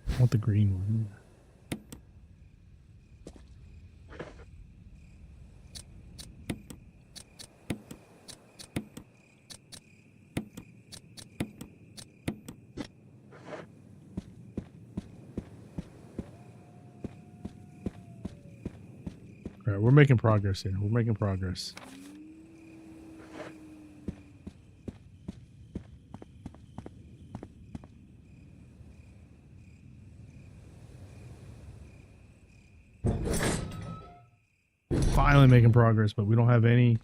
I want the green one. All right, we're making progress here. We're making progress. Finally making progress, but we don't have any.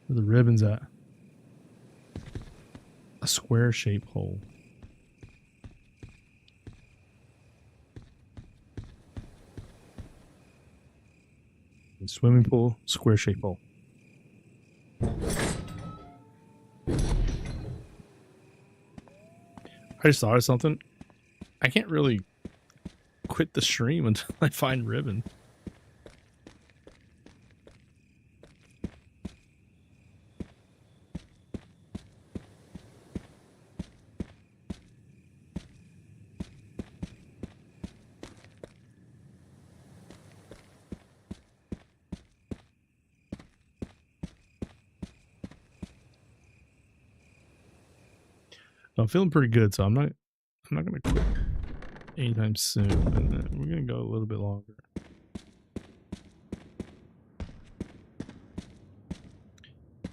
Where are the ribbons at? A square shaped hole. Swimming pool, square shaped hole. I just thought of something. I can't really quit the stream until I find ribbon. I'm feeling pretty good, so I'm not gonna quit anytime soon. And then we're gonna go a little bit longer.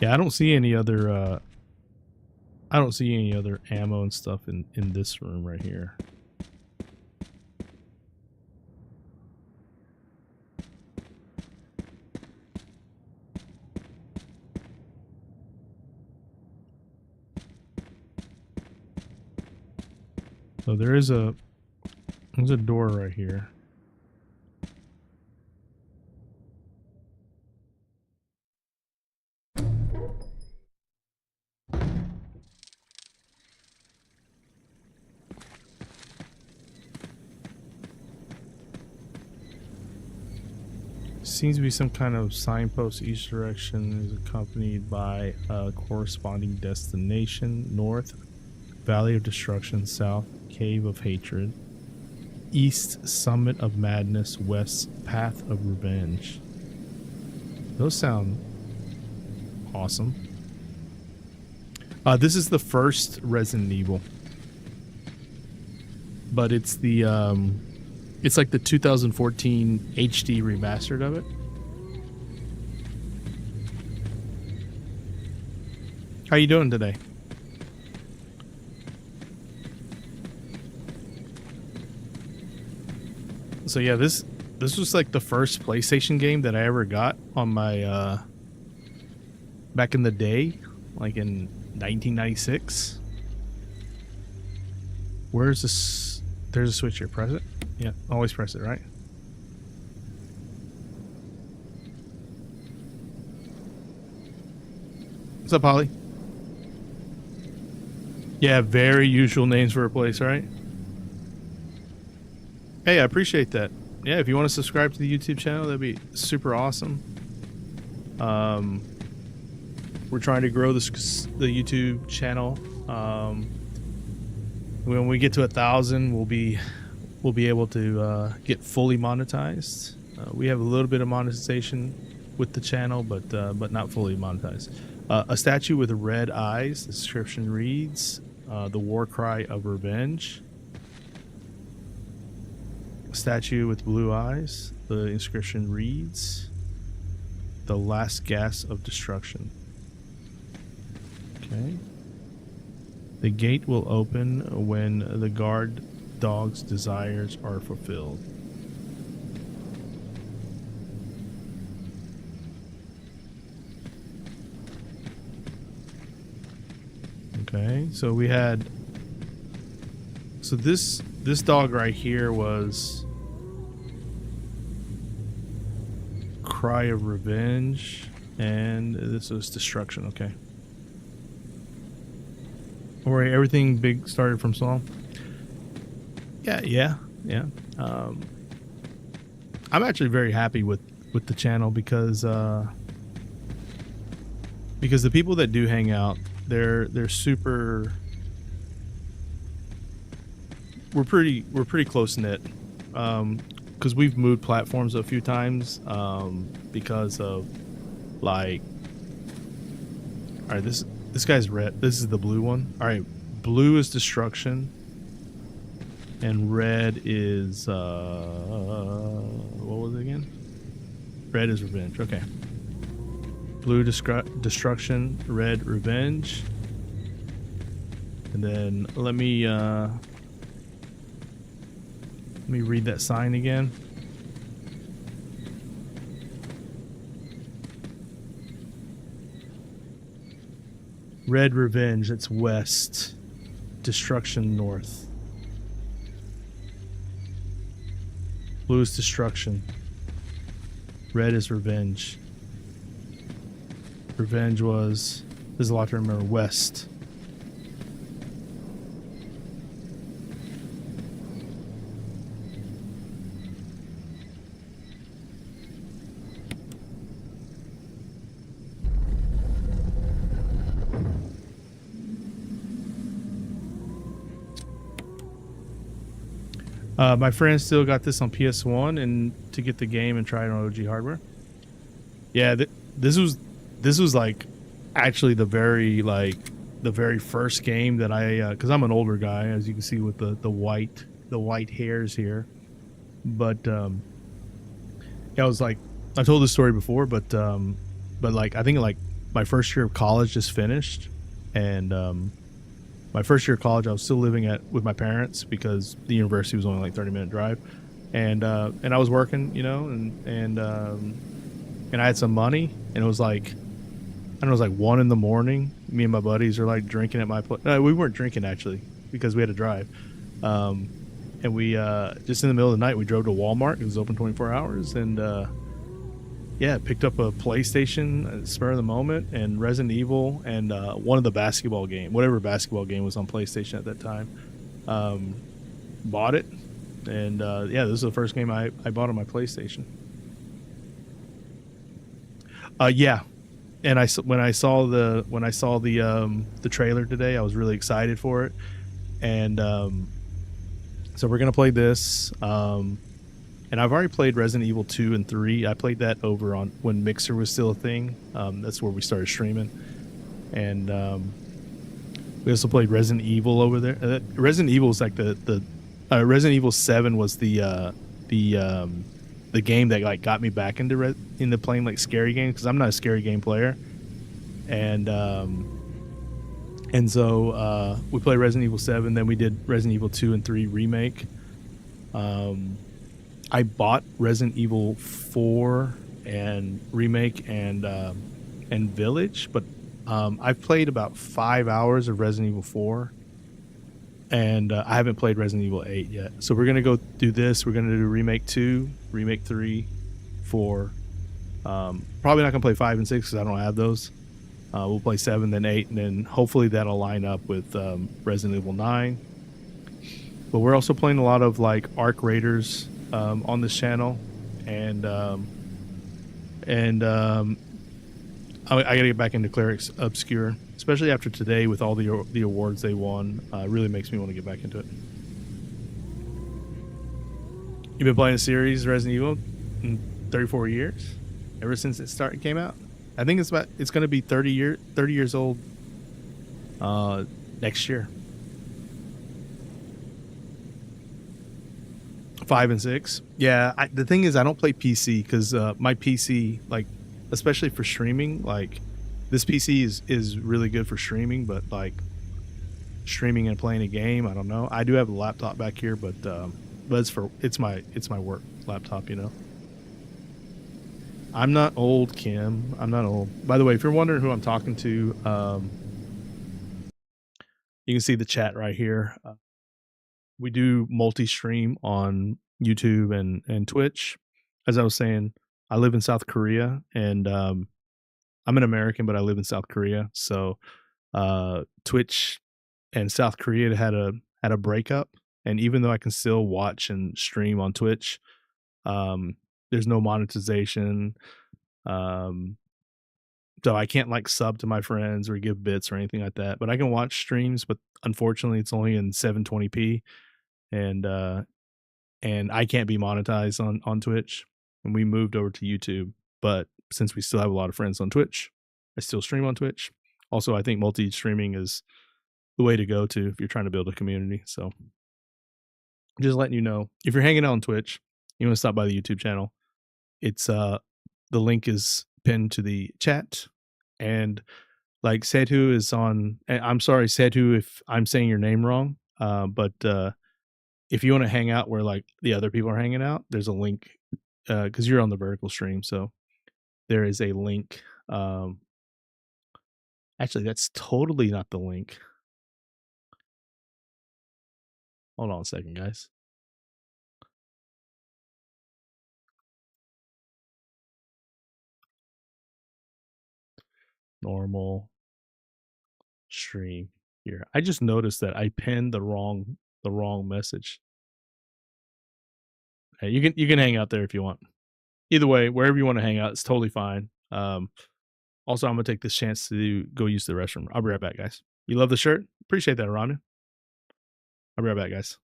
Yeah, I don't see any other ammo and stuff in this room right here. So there's a door right here. Seems to be some kind of signpost. Each direction is accompanied by a corresponding destination. North, Valley of Destruction. South, Cave of Hatred. East, Summit of Madness. West, Path of Revenge. Those sound awesome. This is the first Resident Evil, but it's the it's like the 2014 HD remastered of it. How you doing today? So yeah, this was like the first PlayStation game that I ever got on my back in the day, like in 1996. Where's this? There's a switch here. Press it. Yeah, always press it, right? What's up, Holly? Yeah, very usual names for a place, right? Hey, I appreciate that. Yeah, if you want to subscribe to the YouTube channel, that'd be super awesome. We're trying to grow the YouTube channel. When we get to 1,000, we'll be able to get fully monetized. We have a little bit of monetization with the channel, but not fully monetized. A statue with red eyes. The description reads, "The war cry of revenge." A statue with blue eyes. The inscription reads, "The last gas of destruction." Okay. The gate will open when the guard dog's desires are fulfilled. Okay, so we had, so this dog right here was Cry of Revenge, and this was Destruction. Okay. Or everything big started from small. Yeah. I'm actually very happy with the channel because the people that do hang out, they're super. We're pretty close knit, because we've moved platforms a few times, because of, like, all right, this guy's red. This is the blue one. All right, blue is Destruction, and red is what was it again? Red is Revenge. Okay. Blue Destruction, red Revenge, and then let me read that sign again. Red Revenge, that's west. Destruction, north. Blue is Destruction. Red is Revenge. Revenge was, there's a lot to remember, west. My friend still got this on PS1 and to get the game and try it on OG hardware. Yeah, this was like actually the very, like, the very first game that I, because I'm an older guy, as you can see with the white hairs here. But yeah, I was like, I told this story before, but like I think like my first year of college just finished, and my first year of college I was still living at with my parents because the university was only like 30-minute drive, and I was working, you know, and I had some money, and it was like I don't know, it was like 1 a.m. Me and my buddies are like drinking at my place. No, we weren't drinking actually because we had to drive. Um, and we just in the middle of the night we drove to Walmart. It was open 24 hours, and yeah, picked up a PlayStation, spur of the moment, and Resident Evil, and one of the basketball game, whatever basketball game was on PlayStation at that time. Um, Bought it, and yeah, this is the first game I bought on my PlayStation. Yeah, and when I saw the trailer today, I was really excited for it, and so we're gonna play this. And I've already played Resident Evil 2 and 3. I played that over on when Mixer was still a thing. That's where we started streaming. And we also played Resident Evil over there. Resident Evil was like the Resident Evil 7 was the game that like got me back into playing like scary games because I'm not a scary game player. And so we played Resident Evil 7, then we did Resident Evil 2 and 3 remake. I bought Resident Evil 4 and remake and Village, but I've played about 5 hours of Resident Evil 4, and I haven't played Resident Evil 8 yet. So we're gonna go do this. We're gonna do remake 2, remake 3, 4. Probably not gonna play 5 and 6 because I don't have those. We'll play 7, then 8, and then hopefully that'll line up with Resident Evil 9. But we're also playing a lot of like Arc Raiders on this channel, and I gotta get back into Clerics Obscure, especially after today with all the awards they won. Really makes me want to get back into it. You've been playing a series Resident Evil in 34 years, ever since it came out. I think it's going to be 30 years old next year. 5 and 6. Yeah, the thing is I don't play PC because my PC, like especially for streaming, like this PC is really good for streaming, but like streaming and playing a game, I don't know. I do have a laptop back here, but it's my work laptop, you know. I'm not old, Kim. I'm not old. By the way, if you're wondering who I'm talking to, you can see the chat right here. We do multi-stream on YouTube and Twitch. As I was saying, I live in South Korea, and I'm an American, but I live in South Korea. So Twitch and South Korea had a breakup, and even though I can still watch and stream on Twitch, there's no monetization. So I can't like sub to my friends or give bits or anything like that. But I can watch streams, but unfortunately it's only in 720p, and I can't be monetized on Twitch. And we moved over to YouTube, but since we still have a lot of friends on Twitch, I still stream on Twitch. Also, I think multi-streaming is the way to go to if you're trying to build a community. So just letting you know, if you're hanging out on Twitch, you want to stop by the YouTube channel. It's the link is pinned to the chat, and like Setu is on. I'm sorry, Setu, if I'm saying your name wrong. But if you want to hang out where like the other people are hanging out, there's a link because you're on the vertical stream, so there is a link. Actually, that's totally not the link. Hold on a second, guys. Normal stream here. I just noticed that I pinned the wrong message. Hey, you can hang out there if you want. Either way, wherever you want to hang out, it's totally fine. Also, I'm gonna take this chance to go use the restroom. I'll be right back, guys. You love the shirt? Appreciate that, Rami. I'll be right back, guys.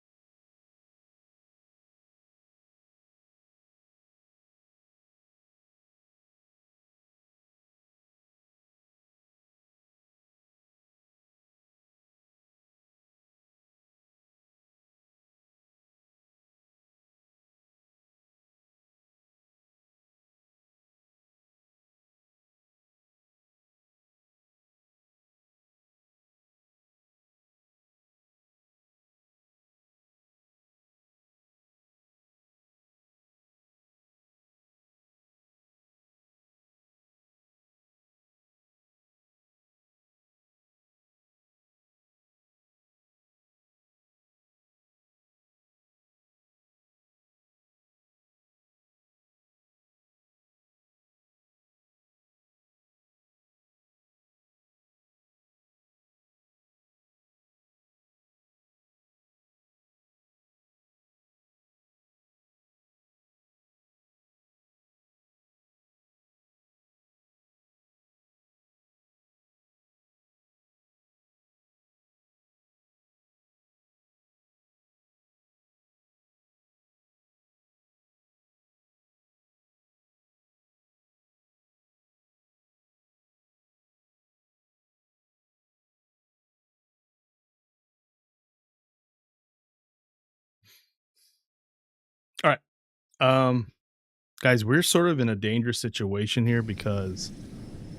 Guys, we're sort of in a dangerous situation here because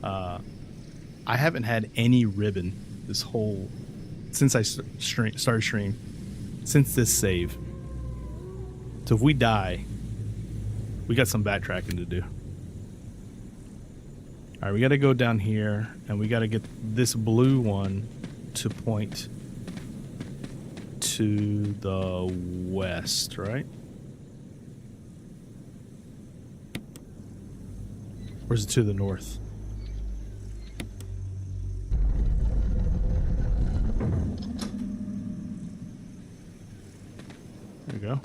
I haven't had any ribbon this whole since I started stream since this save. So if we die, we got some backtracking to do. All right, we got to go down here and we got to get this blue one to point to the west, right? Or is it to the north? There we go.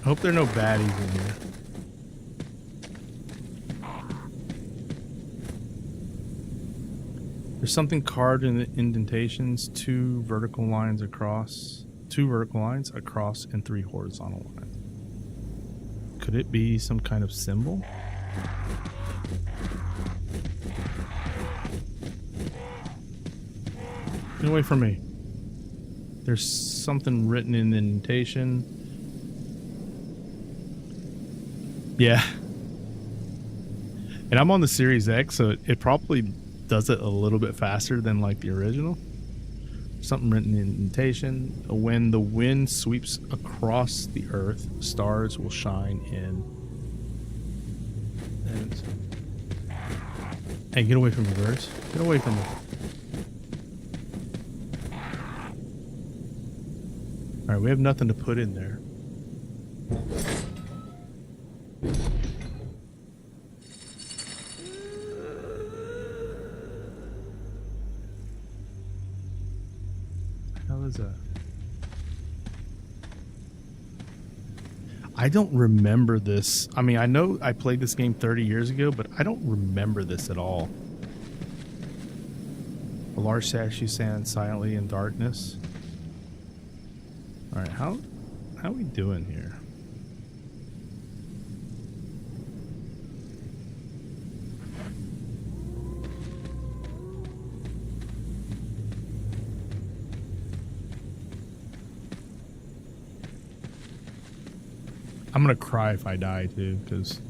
I hope there are no baddies in here. There's something carved in the indentations, two vertical lines across, and 3 horizontal lines. Could it be some kind of symbol? Get away from me. There's something written in the indentation. Yeah. And I'm on the Series X, so it probably does it a little bit faster than like the original. Something written in indentation. When the wind sweeps across the earth, stars will shine in. And hey, get away from me, birds. Get away from me. Alright, we have nothing to put in there. How is that? I don't remember this. I mean, I know I played this game 30 years ago, but I don't remember this at all. A large statue stands silently in darkness. All right, how are we doing here? I'm gonna cry if I die too, because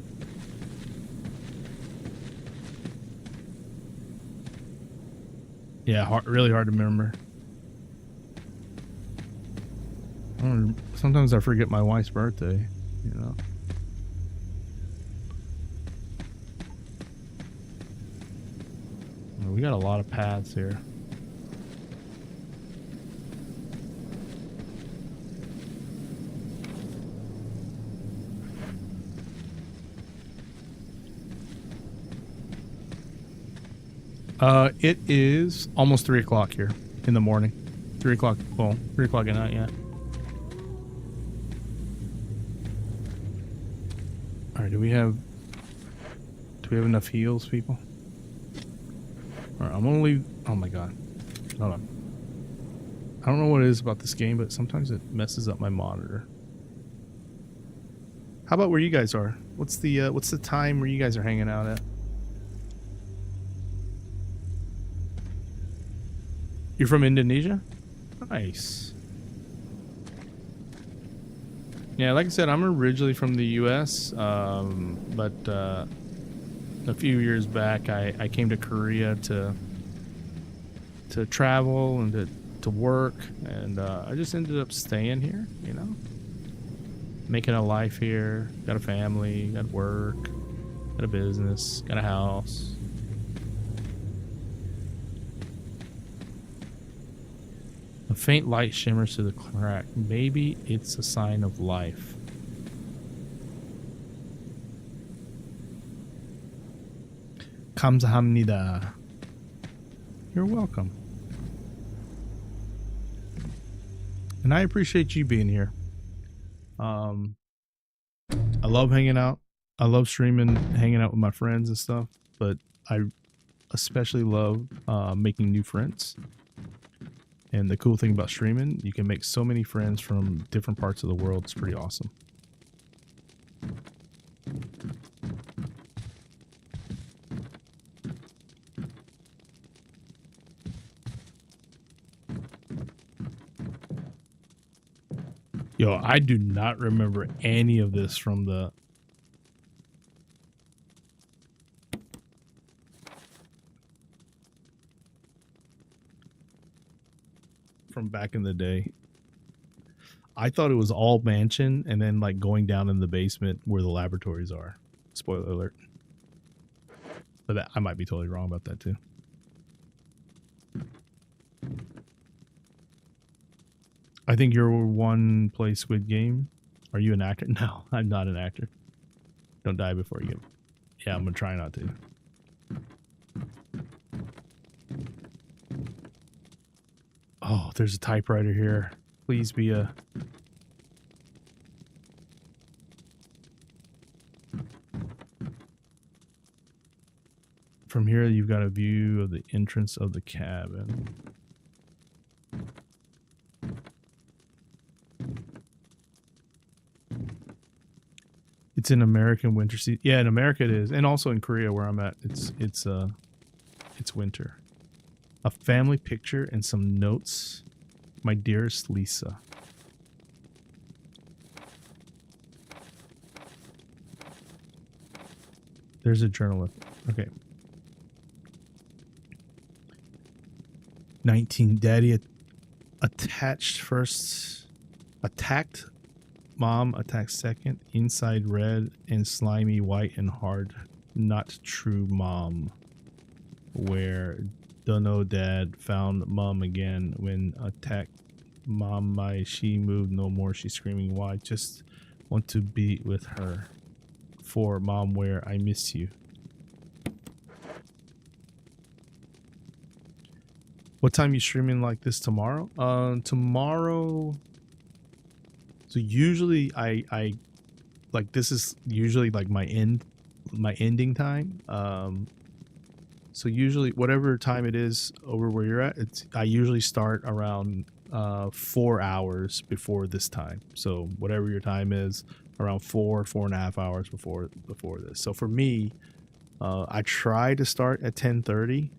yeah, really hard to remember. Sometimes I forget my wife's birthday, you know. We got a lot of paths here. It is almost 3 o'clock here in the morning. 3 o'clock, well, 3 o'clock at night, yeah. Alright, do we have enough heals, people? Alright, I'm gonna leave. Oh my god. Hold on. I don't know what it is about this game, but sometimes it messes up my monitor. How about where you guys are? What's the time where you guys are hanging out at? You're from Indonesia? Nice. Yeah, like I said, I'm originally from the U.S., but a few years back, I came to Korea to travel and to work, and I just ended up staying here, you know, making a life here. Got a family, got work, got a business, got a house. A faint light shimmers through the crack. Maybe it's a sign of life. 감사합니다. You're welcome. And I appreciate you being here. I love hanging out. I love streaming, hanging out with my friends and stuff, but I especially love making new friends. And the cool thing about streaming, you can make so many friends from different parts of the world. It's pretty awesome. Yo, I do not remember any of this from back in the day. I thought it was all mansion and then like going down in the basement where the laboratories are. Spoiler alert. But that, I might be totally wrong about that too. I think you're one play Squid Game. Are you an actor? No, I'm not an actor. Don't die before you get. Yeah, I'm gonna try not to. Oh, there's a typewriter here. Please be a. From here, you've got a view of the entrance of the cabin. It's in American winter season. Yeah, in America it is, and also in Korea where I'm at. It's winter. A family picture and some notes. My dearest Lisa. There's a journal with. Okay. 19. Daddy attached first. Attacked. Mom attacked second. Inside red and slimy white and hard. Not true mom. Where dunno dad found mom again when attacked mom my she moved no more. She's screaming why? Just want to be with her. For mom where I miss you. What time you streaming like this tomorrow? Tomorrow. So usually I like this is usually like my ending time. So usually whatever time it is over where you're at, I usually start around 4 hours before this time. So whatever your time is, around 4.5 hours before this. So for me, I try to start at 10:30.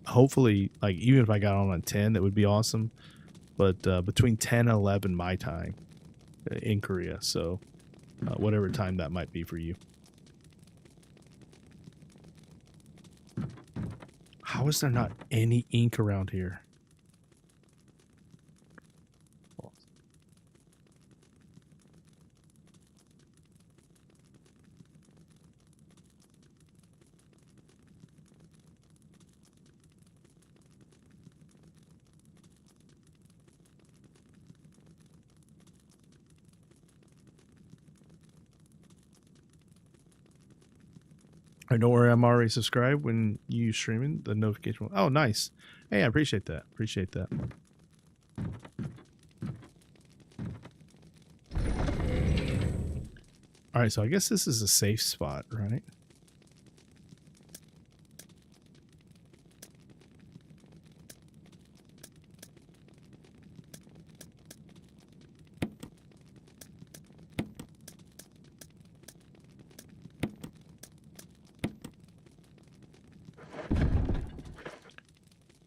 Hopefully, like even if I got on at 10, that would be awesome. But between 10 and 11 my time in Korea. So whatever time that might be for you. How is there not any ink around here? I don't worry, I'm already subscribed when you streaming the notification. Oh, nice. Hey, I appreciate that. Appreciate that. All right, so I guess this is a safe spot, right?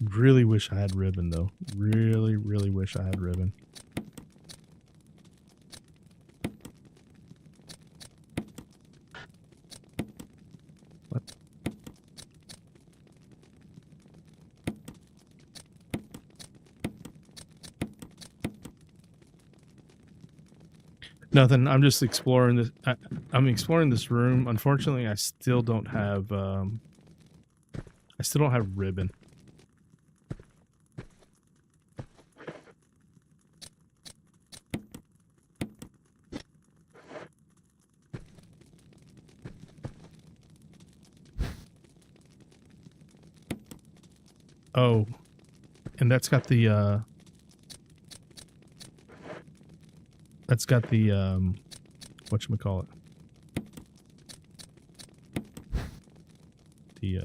Really wish I had ribbon though. Really, really wish I had ribbon. What? Nothing. I'm just exploring this. I'm exploring this room. Unfortunately, I still don't have. I still don't have ribbon. Oh, and that's got the whatchamacallit? The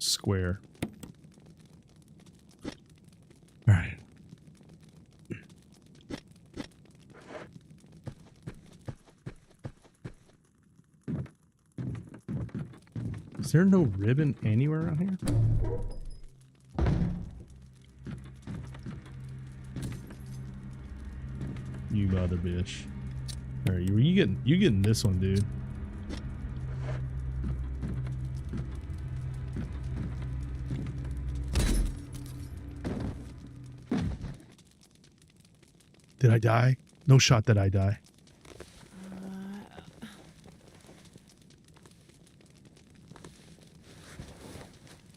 square. All right. Is there no ribbon anywhere around here? You mother bitch. All right, you getting this one, dude. Did I die? No shot that I die.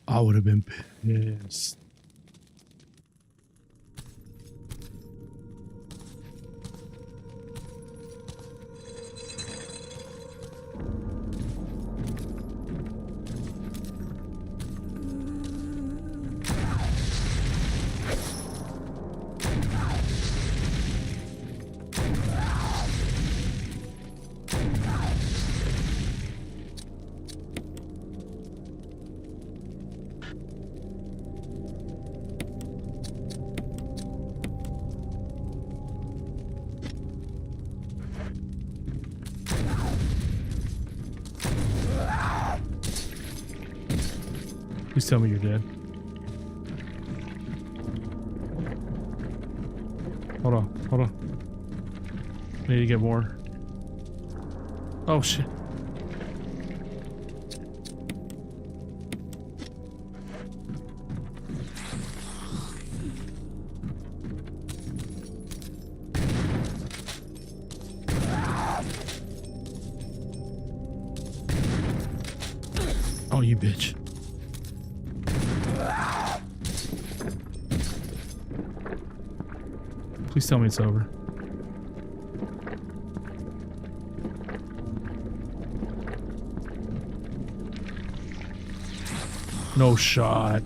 I would have been pissed. Please tell me you're dead. Hold on, hold on. I need to get more. Oh shit. Oh, you bitch. Please tell me it's over. No shot.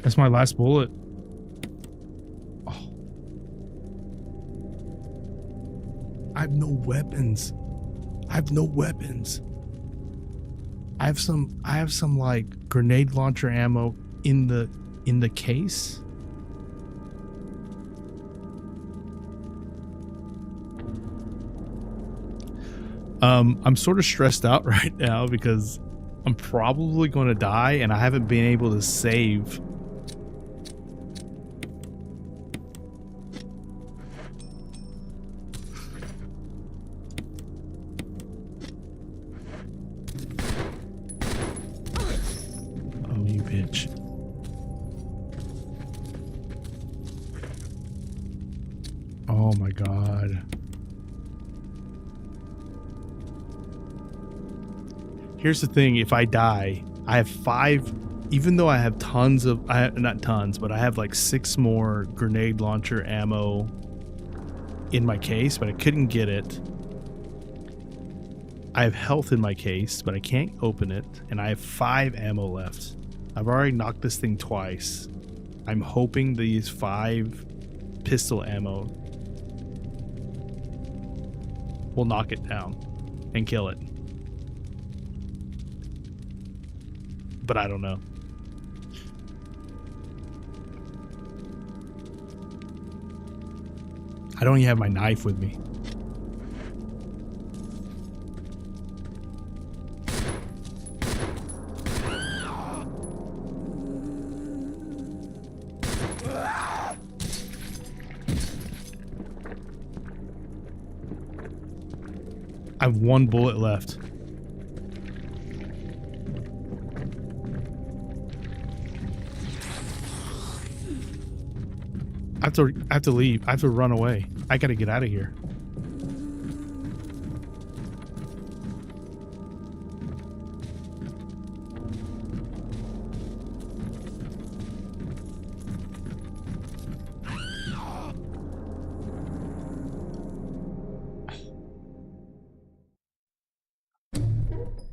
That's my last bullet. Oh. I have no weapons. I have no weapons. I have some like grenade launcher ammo in the case. I'm sort of stressed out right now because I'm probably going to die and I haven't been able to save. Oh, you bitch. Oh my god. Here's the thing, if I die, I have 5, even though I have tons of, not tons, but I have like 6 more grenade launcher ammo in my case, but I couldn't get it. I have health in my case, but I can't open it, and I have 5 ammo left. I've already knocked this thing twice. I'm hoping these 5 pistol ammo will knock it down and kill it. But I don't know. I don't even have my knife with me. I have 1 bullet left. I have to leave. I have to run away. I gotta get out of here.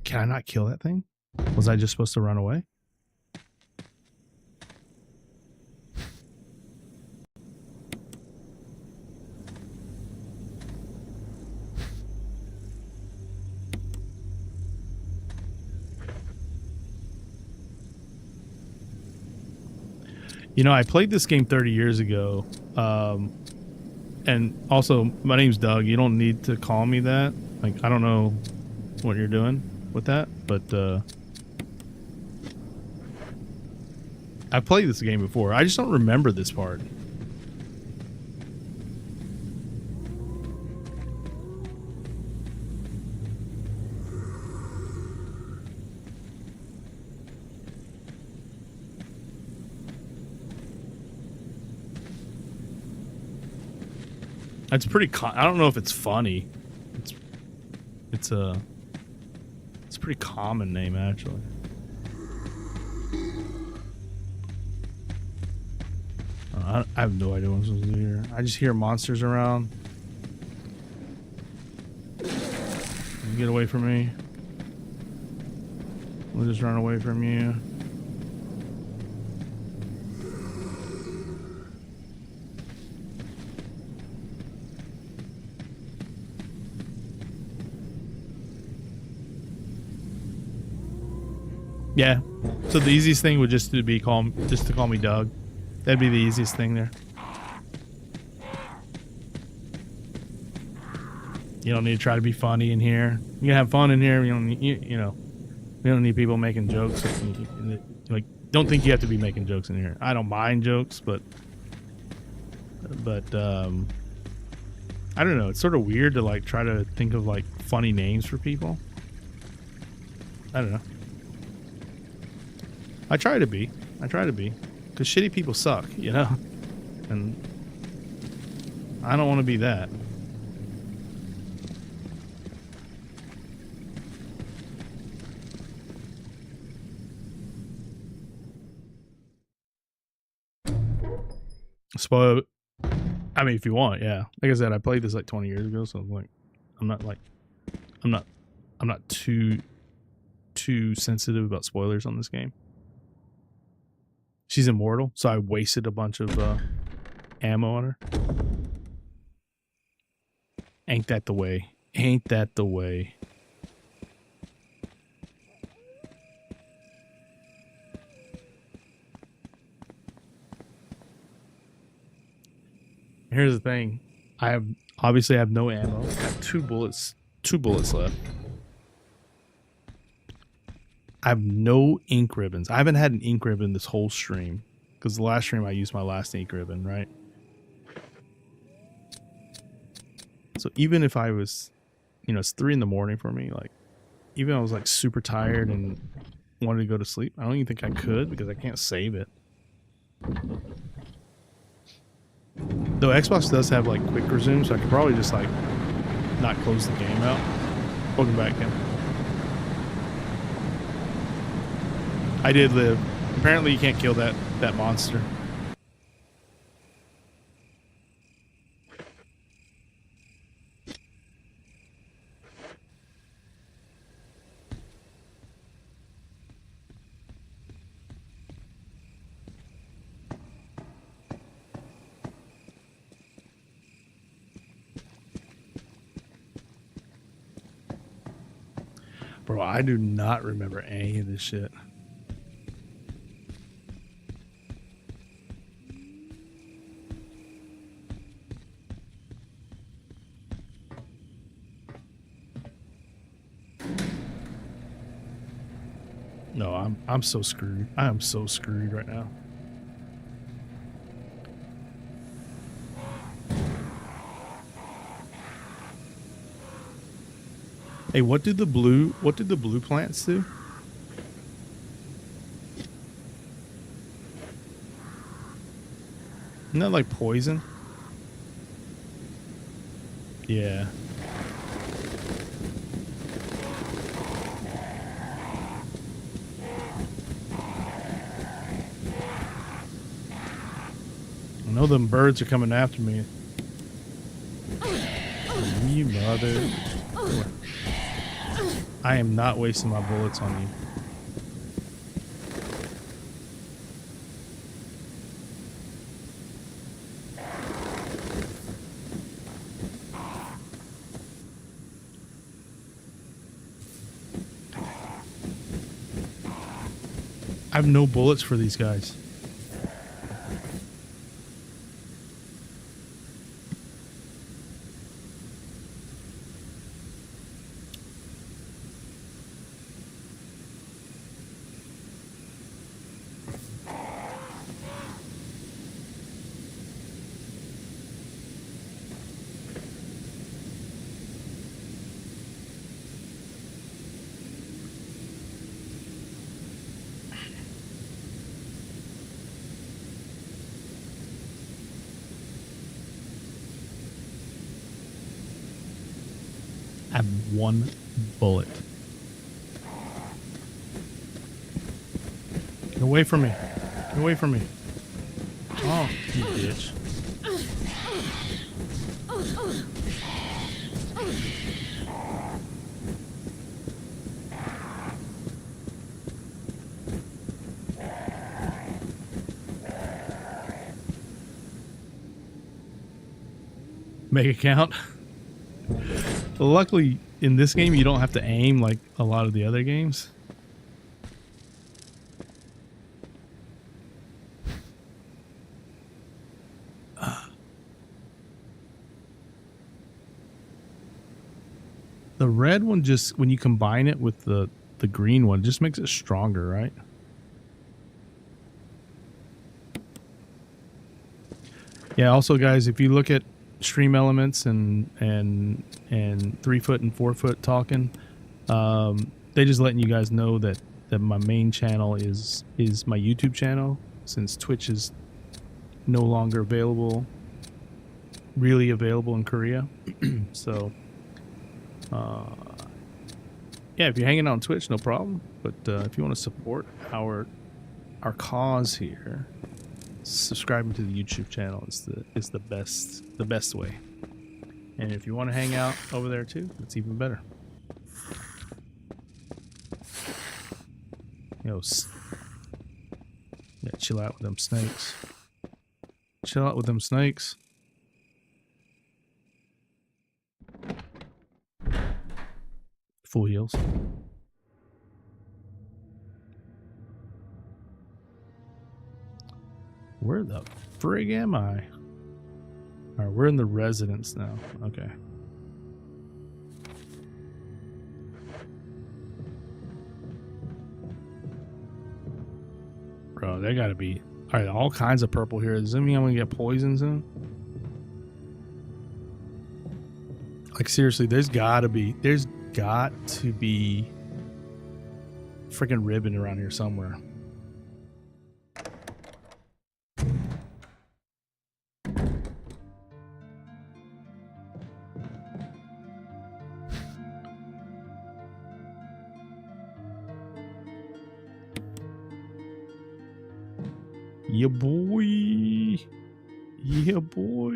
Can I not kill that thing? Was I just supposed to run away? You know, I played this game 30 years ago. And also, my name's Doug. You don't need to call me that. Like, I don't know what you're doing with that, but I've played this game before. I just don't remember this part. It's pretty. I don't know if it's funny. It's a pretty common name actually. I have no idea what's supposed to do here. I just hear monsters around. You get away from me. We'll just run away from you. Yeah. So the easiest thing would just to call me Doug. That'd be the easiest thing there. You don't need to try to be funny in here. You can have fun in here. You don't need, you know, we don't need people making jokes. Like, don't think you have to be making jokes in here. I don't mind jokes, but I don't know. It's sort of weird to like try to think of like funny names for people. I don't know. I try to be, because shitty people suck, you know, and I don't want to be that. Spoil. I mean, if you want, yeah. Like I said, I played this like 20 years ago, so like, I'm not too sensitive about spoilers on this game. She's immortal, so I wasted a bunch of ammo on her. Ain't that the way? Ain't that the way? Here's the thing. I obviously have no ammo. I have two bullets left. I have no ink ribbons. I haven't had an ink ribbon this whole stream, because the last stream I used my last ink ribbon, right? So even if I was, you know, it's 3 in the morning for me, like, even if I was like super tired and wanted to go to sleep, I don't even think I could, because I can't save it. Though Xbox does have like quick resume, so I could probably just like not close the game out. Welcome back, Kim. I did live. Apparently you can't kill that monster. Bro, I do not remember any of this shit. No, I'm so screwed. I am so screwed right now. Hey, what did the blue plants do? Isn't that like poison? Yeah. I know them birds are coming after me. You mother. I am not wasting my bullets on you. I have no bullets for these guys. I have one bullet. Get away from me. Get away from me. Oh, you bitch. Make it count. Luckily, in this game, you don't have to aim like a lot of the other games. The red one just, when you combine it with the green one, just makes it stronger, right? Yeah, also guys, if you look at Stream Elements and 3-foot and 4-foot talking, they just letting you guys know that my main channel is my YouTube channel, since Twitch is no longer really available in Korea. So yeah, if you're hanging out on Twitch, no problem, but if you want to support our cause here, subscribing to the YouTube channel is the best way. And if you want to hang out over there too, it's even better. Yo, yeah, chill out with them snakes. Chill out with them snakes. Full heals. Where the frig am I? Alright, we're in the residence now. Okay. Bro, they gotta be... Alright, all kinds of purple here. Does that mean I'm gonna get poisons in? Like, seriously, there's got to be freaking ribbon around here somewhere. Yeah, boy. Yeah, boy.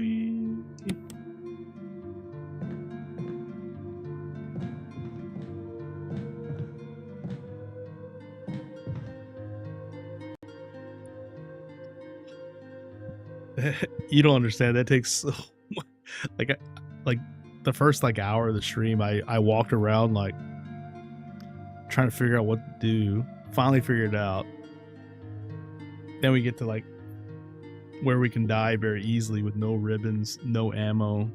You don't understand. That takes so much. Like the first like hour of the stream, I walked around like trying to figure out what to do. Finally figured it out. Then we get to like where we can die very easily with no ribbons, no ammo,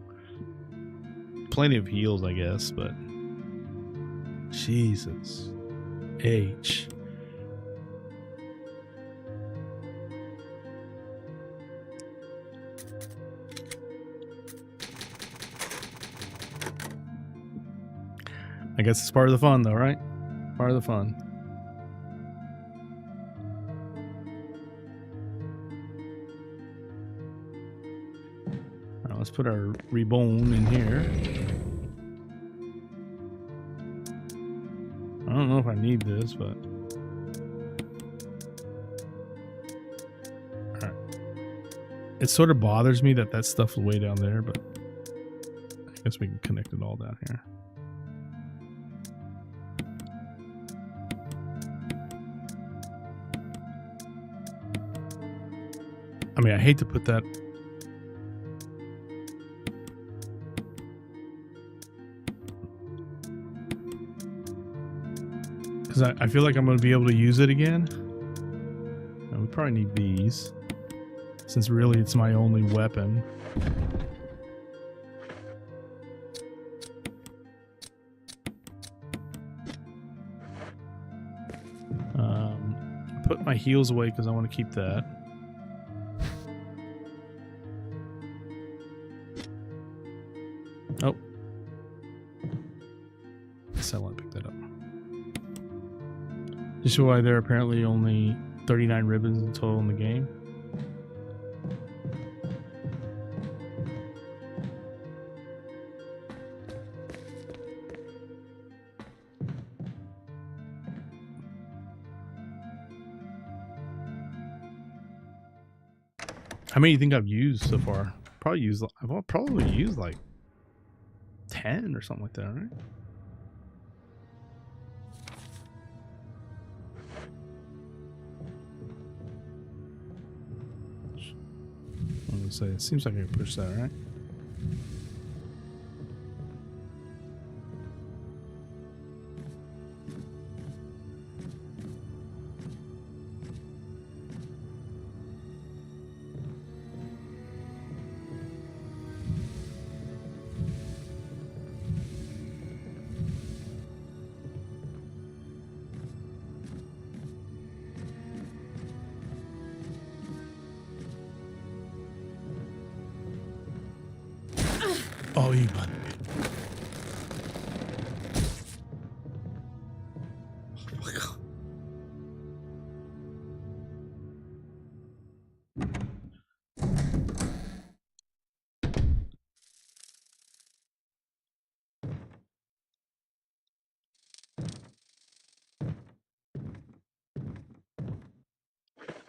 plenty of heals, I guess. But Jesus H. I guess it's part of the fun, though, right? Part of the fun. All right, let's put our reborn in here. I don't know if I need this, but... All right. It sort of bothers me that stuff's way down there, but... I guess we can connect it all down here. I mean, I hate to put that... Because I feel like I'm going to be able to use it again. And we probably need these. Since really it's my only weapon. Put my heals away because I want to keep that. Oh. So I want to pick that up. Just why there are apparently only 39 ribbons in total in the game. How many do you think I've used so far? I've probably used like 10 or something like that, right? I'm gonna say it seems like I can push that, right? Oh, you button. Oh my God.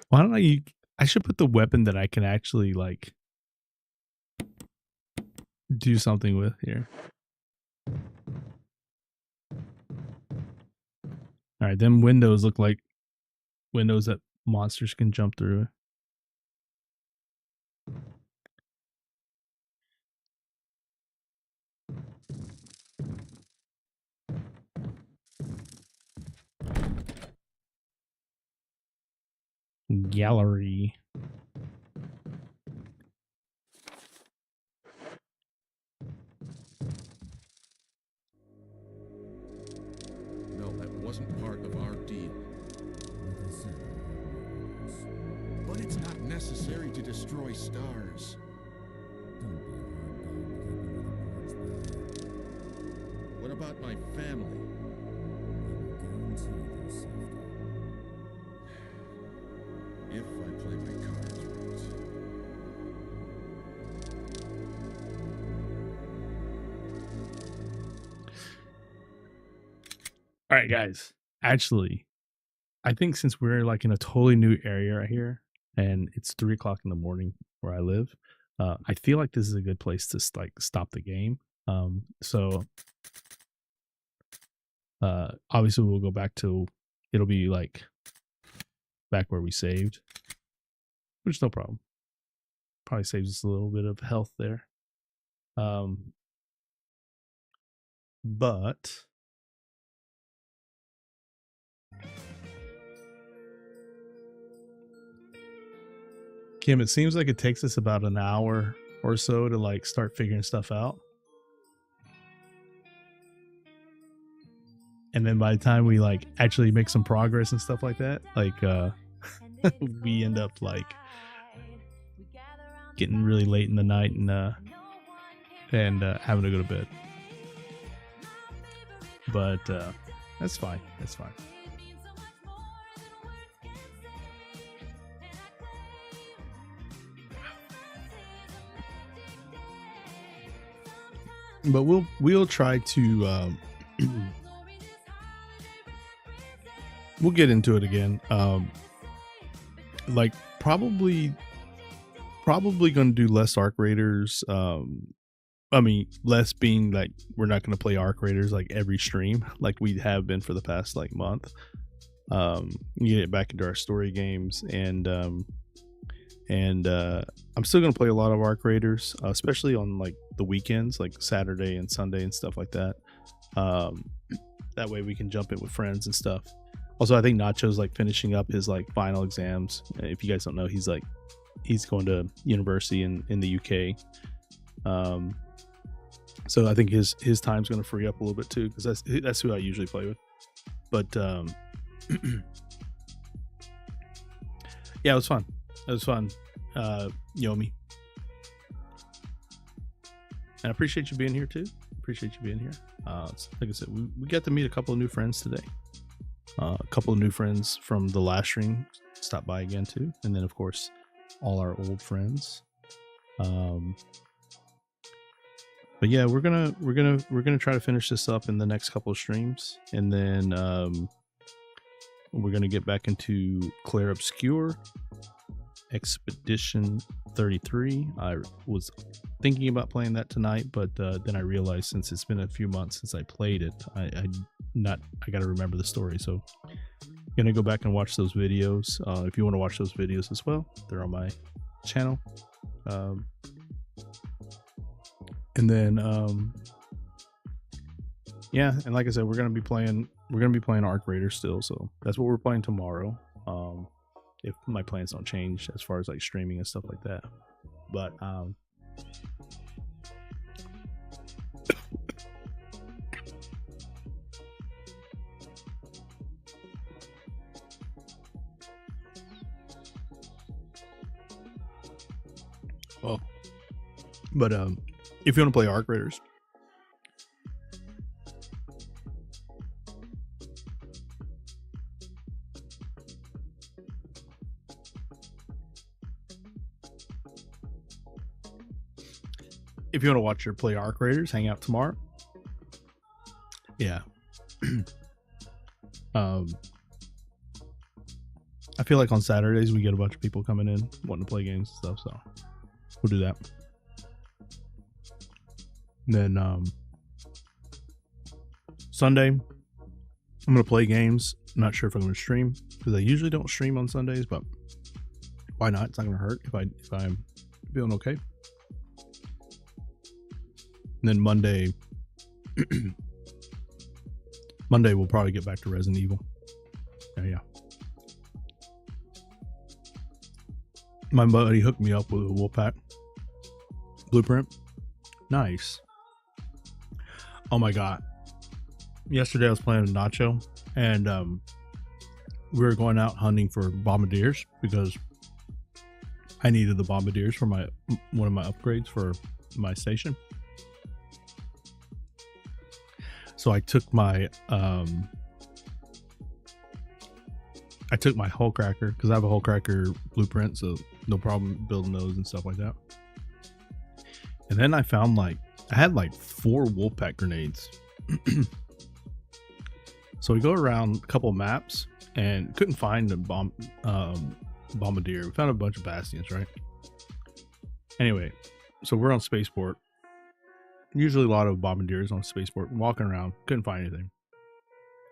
Why don't I should put the weapon that I can actually like do something with here. All right, them windows look like windows that monsters can jump through. Gallery. No, that wasn't part of our deal. But it's not necessary to destroy stars. What about my family? If I play my cards right. All right, guys. Actually, I think since we're like in a totally new area right here, and it's 3 o'clock in the morning where I live, I feel like this is a good place to like stop the game. So obviously we'll go back to it'll be like back where we saved, which is no problem. Probably saves us a little bit of health there. But Kim, it seems like it takes us about an hour or so to like start figuring stuff out. And then by the time we like actually make some progress and stuff like that, like we end up like getting really late in the night and having to go to bed. But that's fine. That's fine. But we'll try to we'll get into it again. Like probably going to do less Arc Raiders. I mean, less being like we're not going to play Arc Raiders like every stream like we have been for the past like month. Get back into our story games and I'm still going to play a lot of Arc Raiders, especially on like the weekends, like Saturday and Sunday and stuff like that. That way we can jump in with friends and stuff. Also, I think Nacho's like finishing up his like final exams. If you guys don't know, he's going to university in the UK. So I think his time's going to free up a little bit too, because that's who I usually play with. But yeah, it was fun. It was fun, Yomi. And I appreciate you being here too. Appreciate you being here. Like I said, we got to meet a couple of new friends today. A couple of new friends from the last stream stopped by again too, and then of course all our old friends. But yeah, we're gonna try to finish this up in the next couple of streams, and then we're gonna get back into Clair Obscur Expedition 33. I was thinking about playing that tonight, but then I realized since it's been a few months since I played it, I got to remember the story. So gonna go back and watch those videos. If you want to watch those videos as well, they're on my channel. And then yeah, and like I said, we're gonna be playing Arc Raiders still, so that's what we're playing tomorrow. If my plans don't change as far as like streaming and stuff like that. But if you want to play Arc Raiders, if you want to watch or play Arc Raiders, hang out tomorrow. Yeah. I feel like on Saturdays we get a bunch of people coming in wanting to play games and stuff, so we'll do that. Then Sunday, I'm gonna play games. I'm not sure if I'm gonna stream because I usually don't stream on Sundays, but why not? It's not gonna hurt if I'm feeling okay. And then Monday, we'll probably get back to Resident Evil. Yeah. My buddy hooked me up with a Wolfpack blueprint. Nice. Oh my god. Yesterday I was playing with Nacho, and we were going out hunting for bombardiers because I needed the bombardiers for one of my upgrades for my station. So I took my hull cracker because I have a hull cracker blueprint, so no problem building those and stuff like that. And then I found I had 4 Wolfpack grenades. So we go around a couple maps and couldn't find a bombardier. We found a bunch of bastions, right? Anyway, so we're on spaceport. Usually a lot of bombardiers on spaceport. Walking around, couldn't find anything.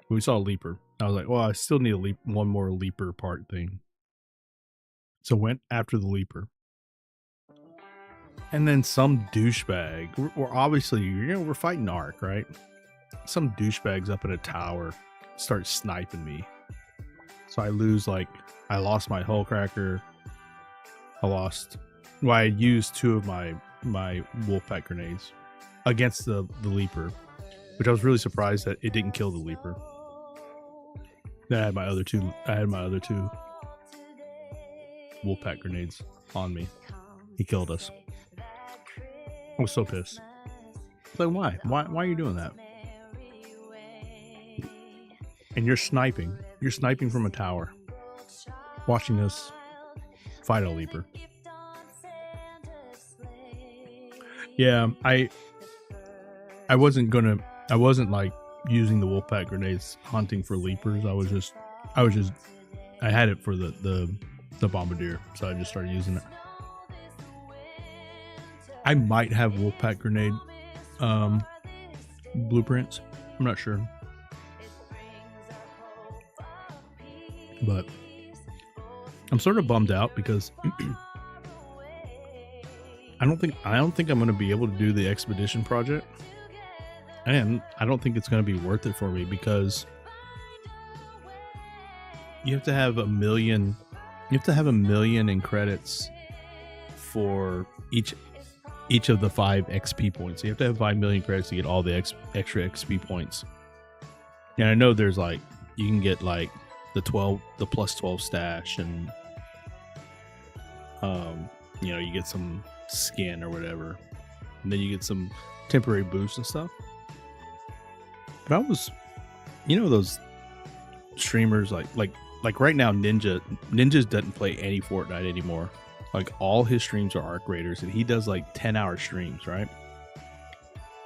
We saw a leaper. I was like, well, I still need one more leaper part thing. So went after the leaper. And then some douchebag, we're obviously, we're fighting Ark, right? Some douchebags up in a tower start sniping me. So I lost my hull cracker. I used 2 of my Wolfpack grenades against the leaper, which I was really surprised that it didn't kill the leaper. Then I had my other two Wolfpack grenades on me. He killed us. I was so pissed. Like, why are you doing that? And you're sniping from a tower, watching us fight a leaper. Yeah, I wasn't like using the Wolfpack grenades hunting for leapers. I had it for the bombardier, so I just started using it. I might have Wolfpack grenade blueprints. I'm not sure, but I'm sort of bummed out because I don't think I'm going to be able to do the expedition project, and I don't think it's going to be worth it for me because you have to have a million in credits for each of the 5 XP points. You have to have 5 million credits to get all the extra XP points. And I know there's you can get the plus 12 stash, and you get some skin or whatever, and then you get some temporary boosts and stuff. But I was, those streamers like right now, Ninjas doesn't play any Fortnite anymore. All his streams are Arc Raiders, and he does 10-hour streams, right?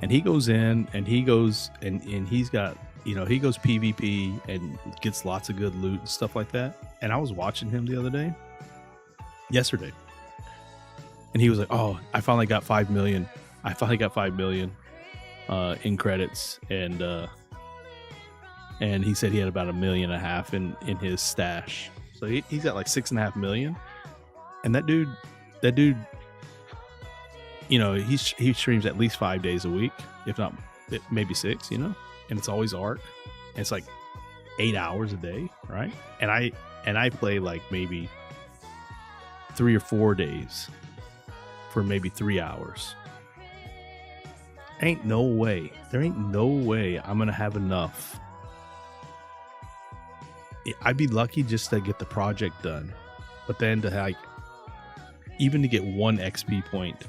And he goes in and he goes and he's got, he goes PvP and gets lots of good loot and stuff like that. And I was watching him yesterday, And he was like, "Oh, I finally got 5 million. I finally got 5 million in credits." And he said he had about 1.5 million in his stash. So he's got like 6.5 million. And that dude, you know, he streams at least 5 days a week, if not maybe 6, you know, and it's always Ark. And it's like 8 hours a day, right? And I play like maybe 3 or 4 days for maybe 3 hours. Ain't no way. There ain't no way I'm gonna have enough. I'd be lucky just to get the project done, but then to like even to get 1 XP point,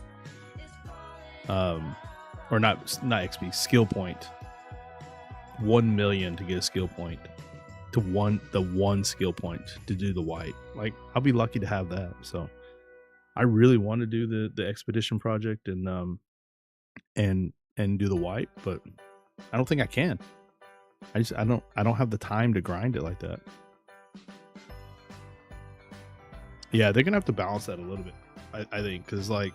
or not XP, skill point. 1 million to get a skill point, to the one skill point to do the white. Like I'll be lucky to have that. So I really want to do the expedition project and do the white, but I don't think I can. I don't have the time to grind it like that. Yeah, they're gonna have to balance that a little bit, I think, because like,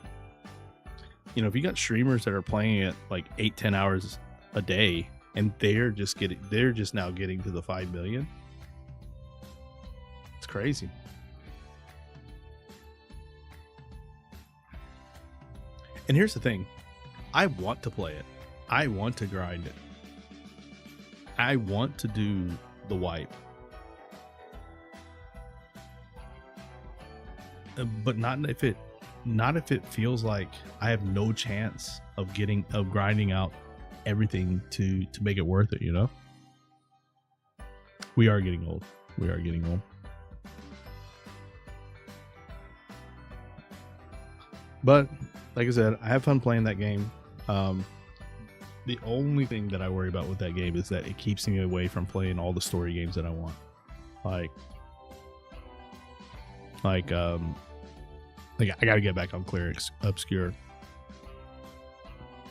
you know, if you got streamers that are playing it like 8-10 hours a day and they're just now getting to the 5 million, it's crazy. And here's the thing, I want to play it, I want to grind it, I want to do the wipe, but not if it feels like I have no chance of grinding out everything to make it worth it, you know. We are getting old. But like I said, I have fun playing that game. The only thing that I worry about with that game is that it keeps me away from playing all the story games that I want. Like I gotta get back on Clear Obscure.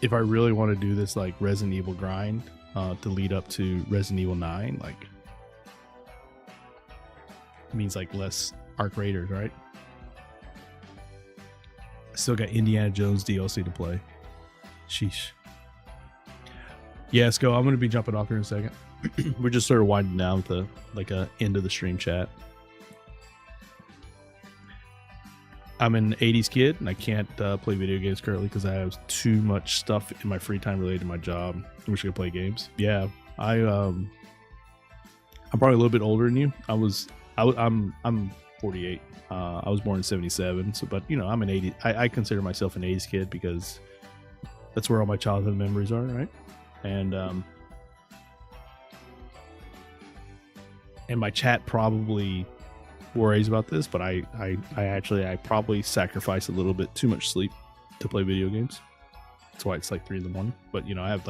If I really want to do this like Resident Evil grind to lead up to Resident Evil 9, like it means like less Arc Raiders, right? I still got Indiana Jones DLC to play. Sheesh. Yeah, Sco, I'm going to be jumping off here in a second. We're just sort of winding down to like a end of the stream chat. I'm an 80s kid and I can't play video games currently because I have too much stuff in my free time related to my job. I wish I could play games. Yeah, I'm probably a little bit older than you. I'm 48. I was born in 77. So, but you know, I'm an 80. I consider myself an 80s kid because that's where all my childhood memories are, right? And my chat probably worries about this, but I probably sacrifice a little bit too much sleep to play video games. That's why it's like 3 a.m. But you know, I have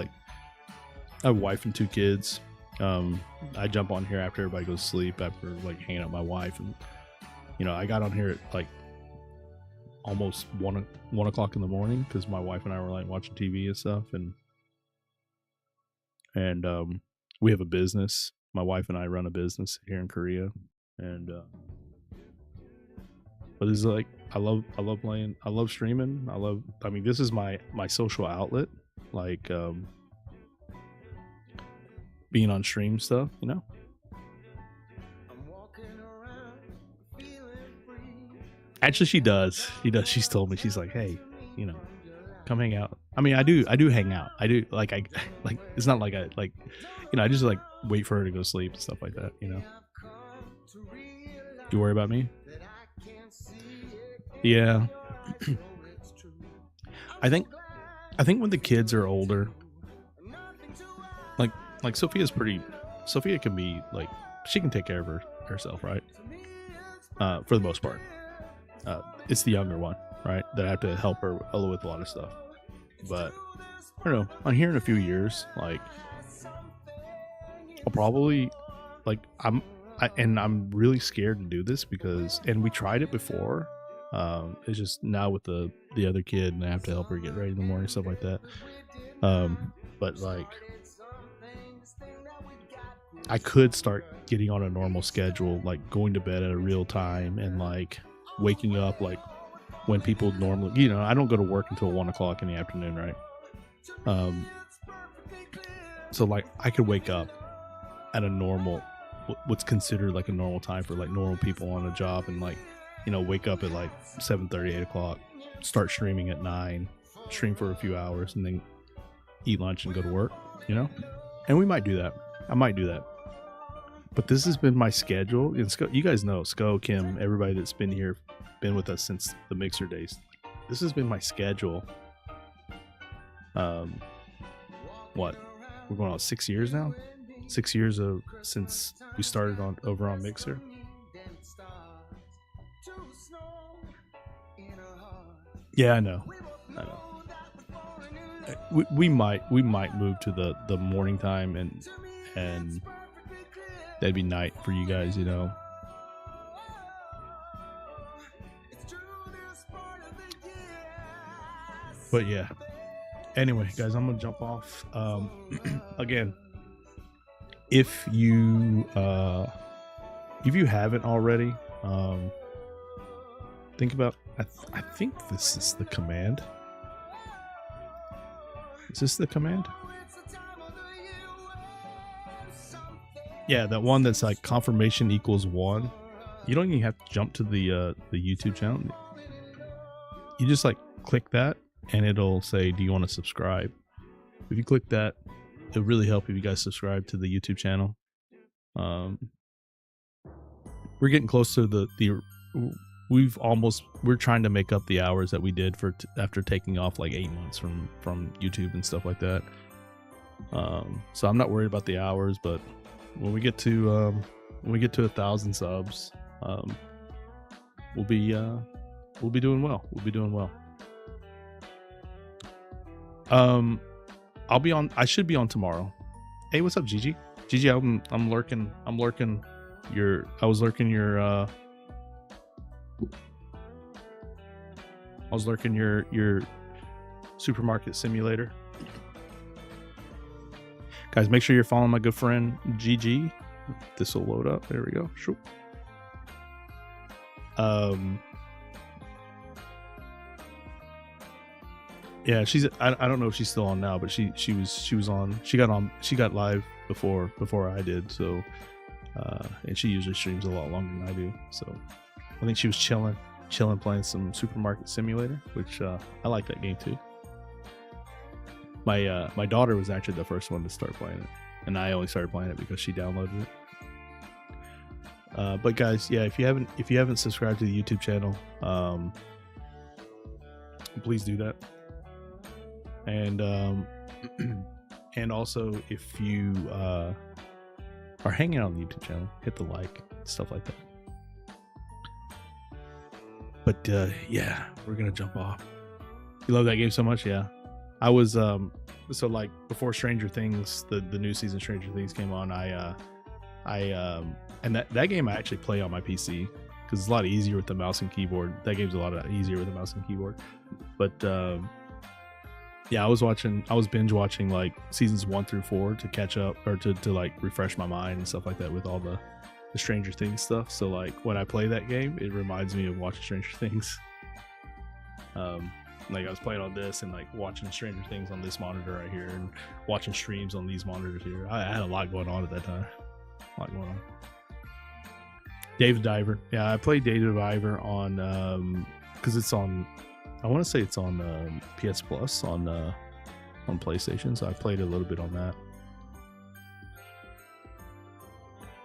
a wife and 2 kids. I jump on here after everybody goes to sleep, after like hanging out with my wife, and you know, I got on here at like almost 1 o'clock in the morning because my wife and I were like watching TV and stuff, and we have a business. My wife and I run a business here in Korea, and but it's like I love playing, I love streaming, I mean this is my social outlet, like being on stream stuff, you know. Actually she does, she's told me, she's like, hey, you know, come hang out. I mean, I do hang out. I do like it's not like I like, you know, I just like wait for her to go to sleep and stuff like that, you know. You worry about me? Yeah. I think when the kids are older, like Sophia can be like, she can take care of herself, right? For the most part. It's the younger one, right, that I have to help her with a lot of stuff. But I don't know, on here in a few years, like I'll probably like I'm really scared to do this because, and we tried it before. It's just now with the other kid, and I have to help her get ready in the morning, stuff like that. But like I could start getting on a normal schedule, like going to bed at a real time and like waking up like when people normally, you know, I don't go to work until 1 o'clock in the afternoon, right? So like I could wake up at a normal, what's considered like a normal time for like normal people on a job, and like, you know, wake up at like 7:30, 8 o'clock, start streaming at 9, stream for a few hours, and then eat lunch and go to work, you know? And we might do that. I might do that. But this has been my schedule. And you guys know, Sko, Kim, everybody that's been here, been with us since the Mixer days. This has been my schedule. What? We're going on 6 years now? 6 years since we started over on Mixer. Yeah, I know. We might move to the morning time, and that'd be night for you guys, you know. But yeah. Anyway, guys, I'm gonna jump off. Again, if you haven't already, think about. I think this is the command. Is this the command? Yeah, that one that's like confirmation equals 1. You don't even have to jump to the YouTube channel. You just like click that, and it'll say, "Do you want to subscribe?" If you click that, it'll really help if you guys subscribe to the YouTube channel. We're getting close to we're trying to make up the hours that we did after taking off like 8 months from YouTube and stuff like that. So I'm not worried about the hours, but when we get to 1,000 subs, we'll be doing well. We'll be doing well. I should be on tomorrow. Hey, what's up, Gigi? Gigi, I'm lurking. I was lurking your supermarket simulator. Guys, make sure you're following my good friend GG. This will load up. There we go. Sure. Yeah, I don't know if she's still on now, but she was on. She got live before I did. So, and she usually streams a lot longer than I do. So, I think she was chilling playing some Supermarket Simulator, which I like that game too. My daughter was actually the first one to start playing it, and I only started playing it because she downloaded it. But guys, yeah, if you haven't subscribed to the YouTube channel, please do that. And and also, if you are hanging out on the YouTube channel, hit the like, stuff like that. But yeah, we're gonna jump off. You love that game so much, yeah. I was so like before Stranger Things, the new season of Stranger Things came on. And that game I actually play on my PC because it's a lot easier with the mouse and keyboard. That game's a lot easier with the mouse and keyboard. But yeah, I was binge watching like seasons 1 through 4 to catch up, or to like refresh my mind and stuff like that with all the Stranger Things stuff. So like when I play that game, it reminds me of watching Stranger Things. Like I was playing on this and like watching Stranger Things on this monitor right here, and watching streams on these monitors here. I had a lot going on at that time. A lot going on. Dave the Diver. Yeah, I played Dave the Diver on because it's on. I want to say it's on PS Plus on PlayStation. So I played a little bit on that.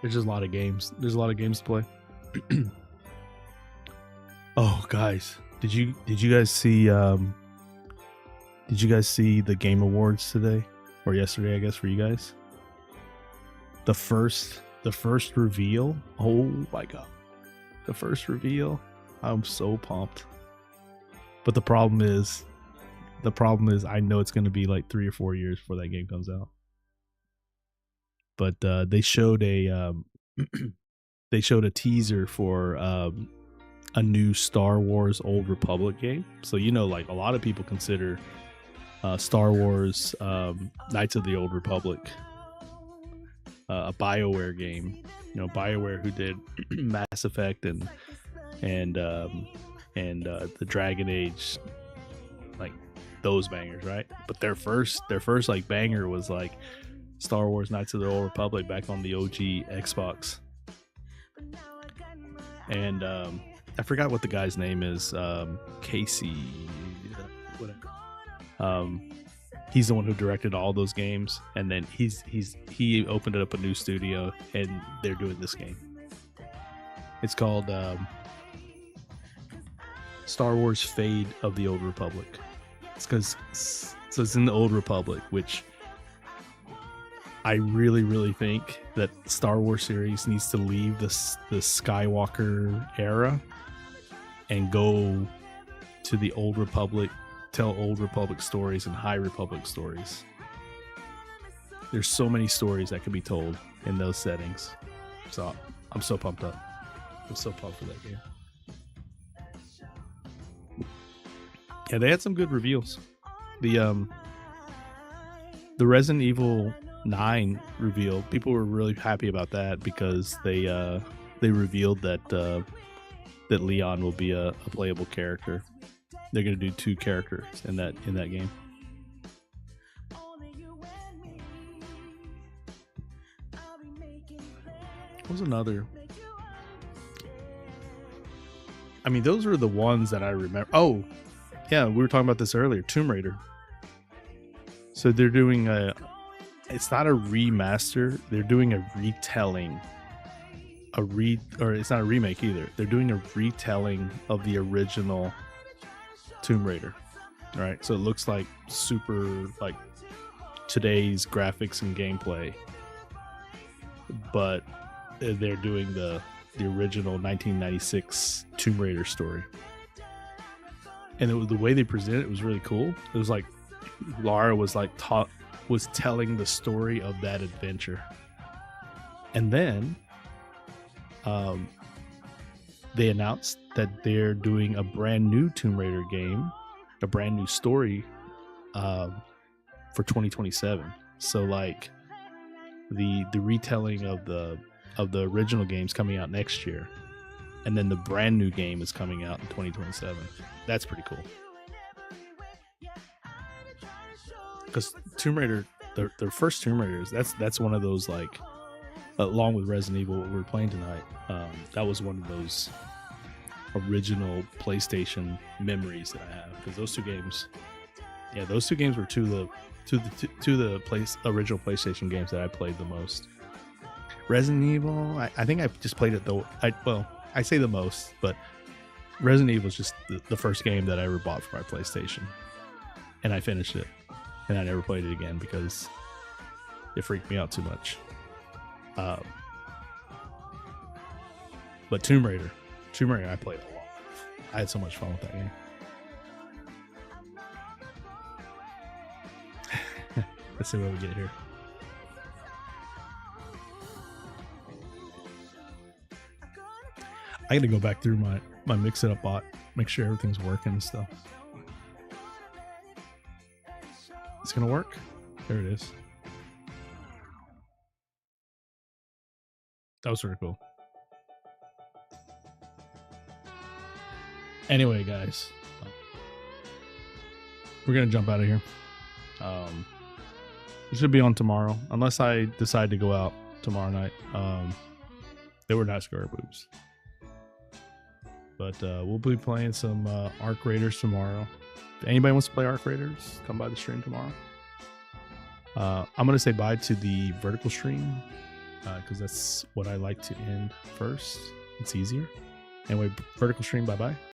There's just a lot of games. There's a lot of games to play. Oh, guys, did you guys see the Game Awards today or yesterday? I guess for you guys. The first reveal. Oh my god, the first reveal. I'm so pumped. But the problem is I know it's going to be like 3 or 4 years before that game comes out. But they showed a teaser for a new Star Wars Old Republic game. So like a lot of people consider Star Wars Knights of the Old Republic a BioWare game. BioWare, who did Mass Effect and and the Dragon Age, like those bangers, right? But their first like banger was like Star Wars Knights of the Old Republic back on the OG Xbox. And I forgot what the guy's name is. Casey, whatever. He's the one who directed all those games, and then he opened up a new studio, and they're doing this game. It's called Star Wars Fade of the Old Republic. It's in the Old Republic, which I really think that Star Wars series needs to leave the Skywalker era and go to the Old Republic, tell Old Republic stories and High Republic stories. There's so many stories that can be told in those settings. So I'm so pumped up. I'm so pumped for that game. Yeah, they had some good reveals. The Resident Evil 9 reveal, people were really happy about that because they revealed that Leon will be a playable character. They're gonna do 2 characters in that game. What was another? I mean, those were the ones that I remember. Oh, yeah, we were talking about this earlier. Tomb Raider. So they're doing it's not a remaster. They're doing a retelling. Or it's not a remake either. They're doing a retelling of the original Tomb Raider. Right? So it looks like super like today's graphics and gameplay. But they're doing the original 1996 Tomb Raider story. And the way they presented it was really cool. It was like Lara was telling the story of that adventure. And then they announced that they're doing a brand new Tomb Raider game, a brand new story for 2027. So like the retelling of the original game's coming out next year, and then the brand new game is coming out in 2027. That's pretty cool. Because Tomb Raider, their first Tomb Raiders, that's one of those, like, along with Resident Evil, what we're playing tonight, that was one of those original PlayStation memories that I have. Because those two games were two of the original PlayStation games that I played the most. Resident Evil, I think I just played it though. I say the most, but Resident Evil is just the first game that I ever bought for my PlayStation, and I finished it, and I never played it again because it freaked me out too much. But Tomb Raider, I played a lot. I had so much fun with that game. Let's see what we get here. I got to go back through my Mix It Up bot, make sure everything's working and stuff. It's gonna work. There it is. That was sort of cool. Anyway, guys, we're gonna jump out of here. It should be on tomorrow, unless I decide to go out tomorrow night. They were nice square boobs. But we'll be playing some Arc Raiders tomorrow. If anybody wants to play Arc Raiders, come by the stream tomorrow. I'm going to say bye to the vertical stream because that's what I like to end first. It's easier. Anyway, vertical stream, bye-bye.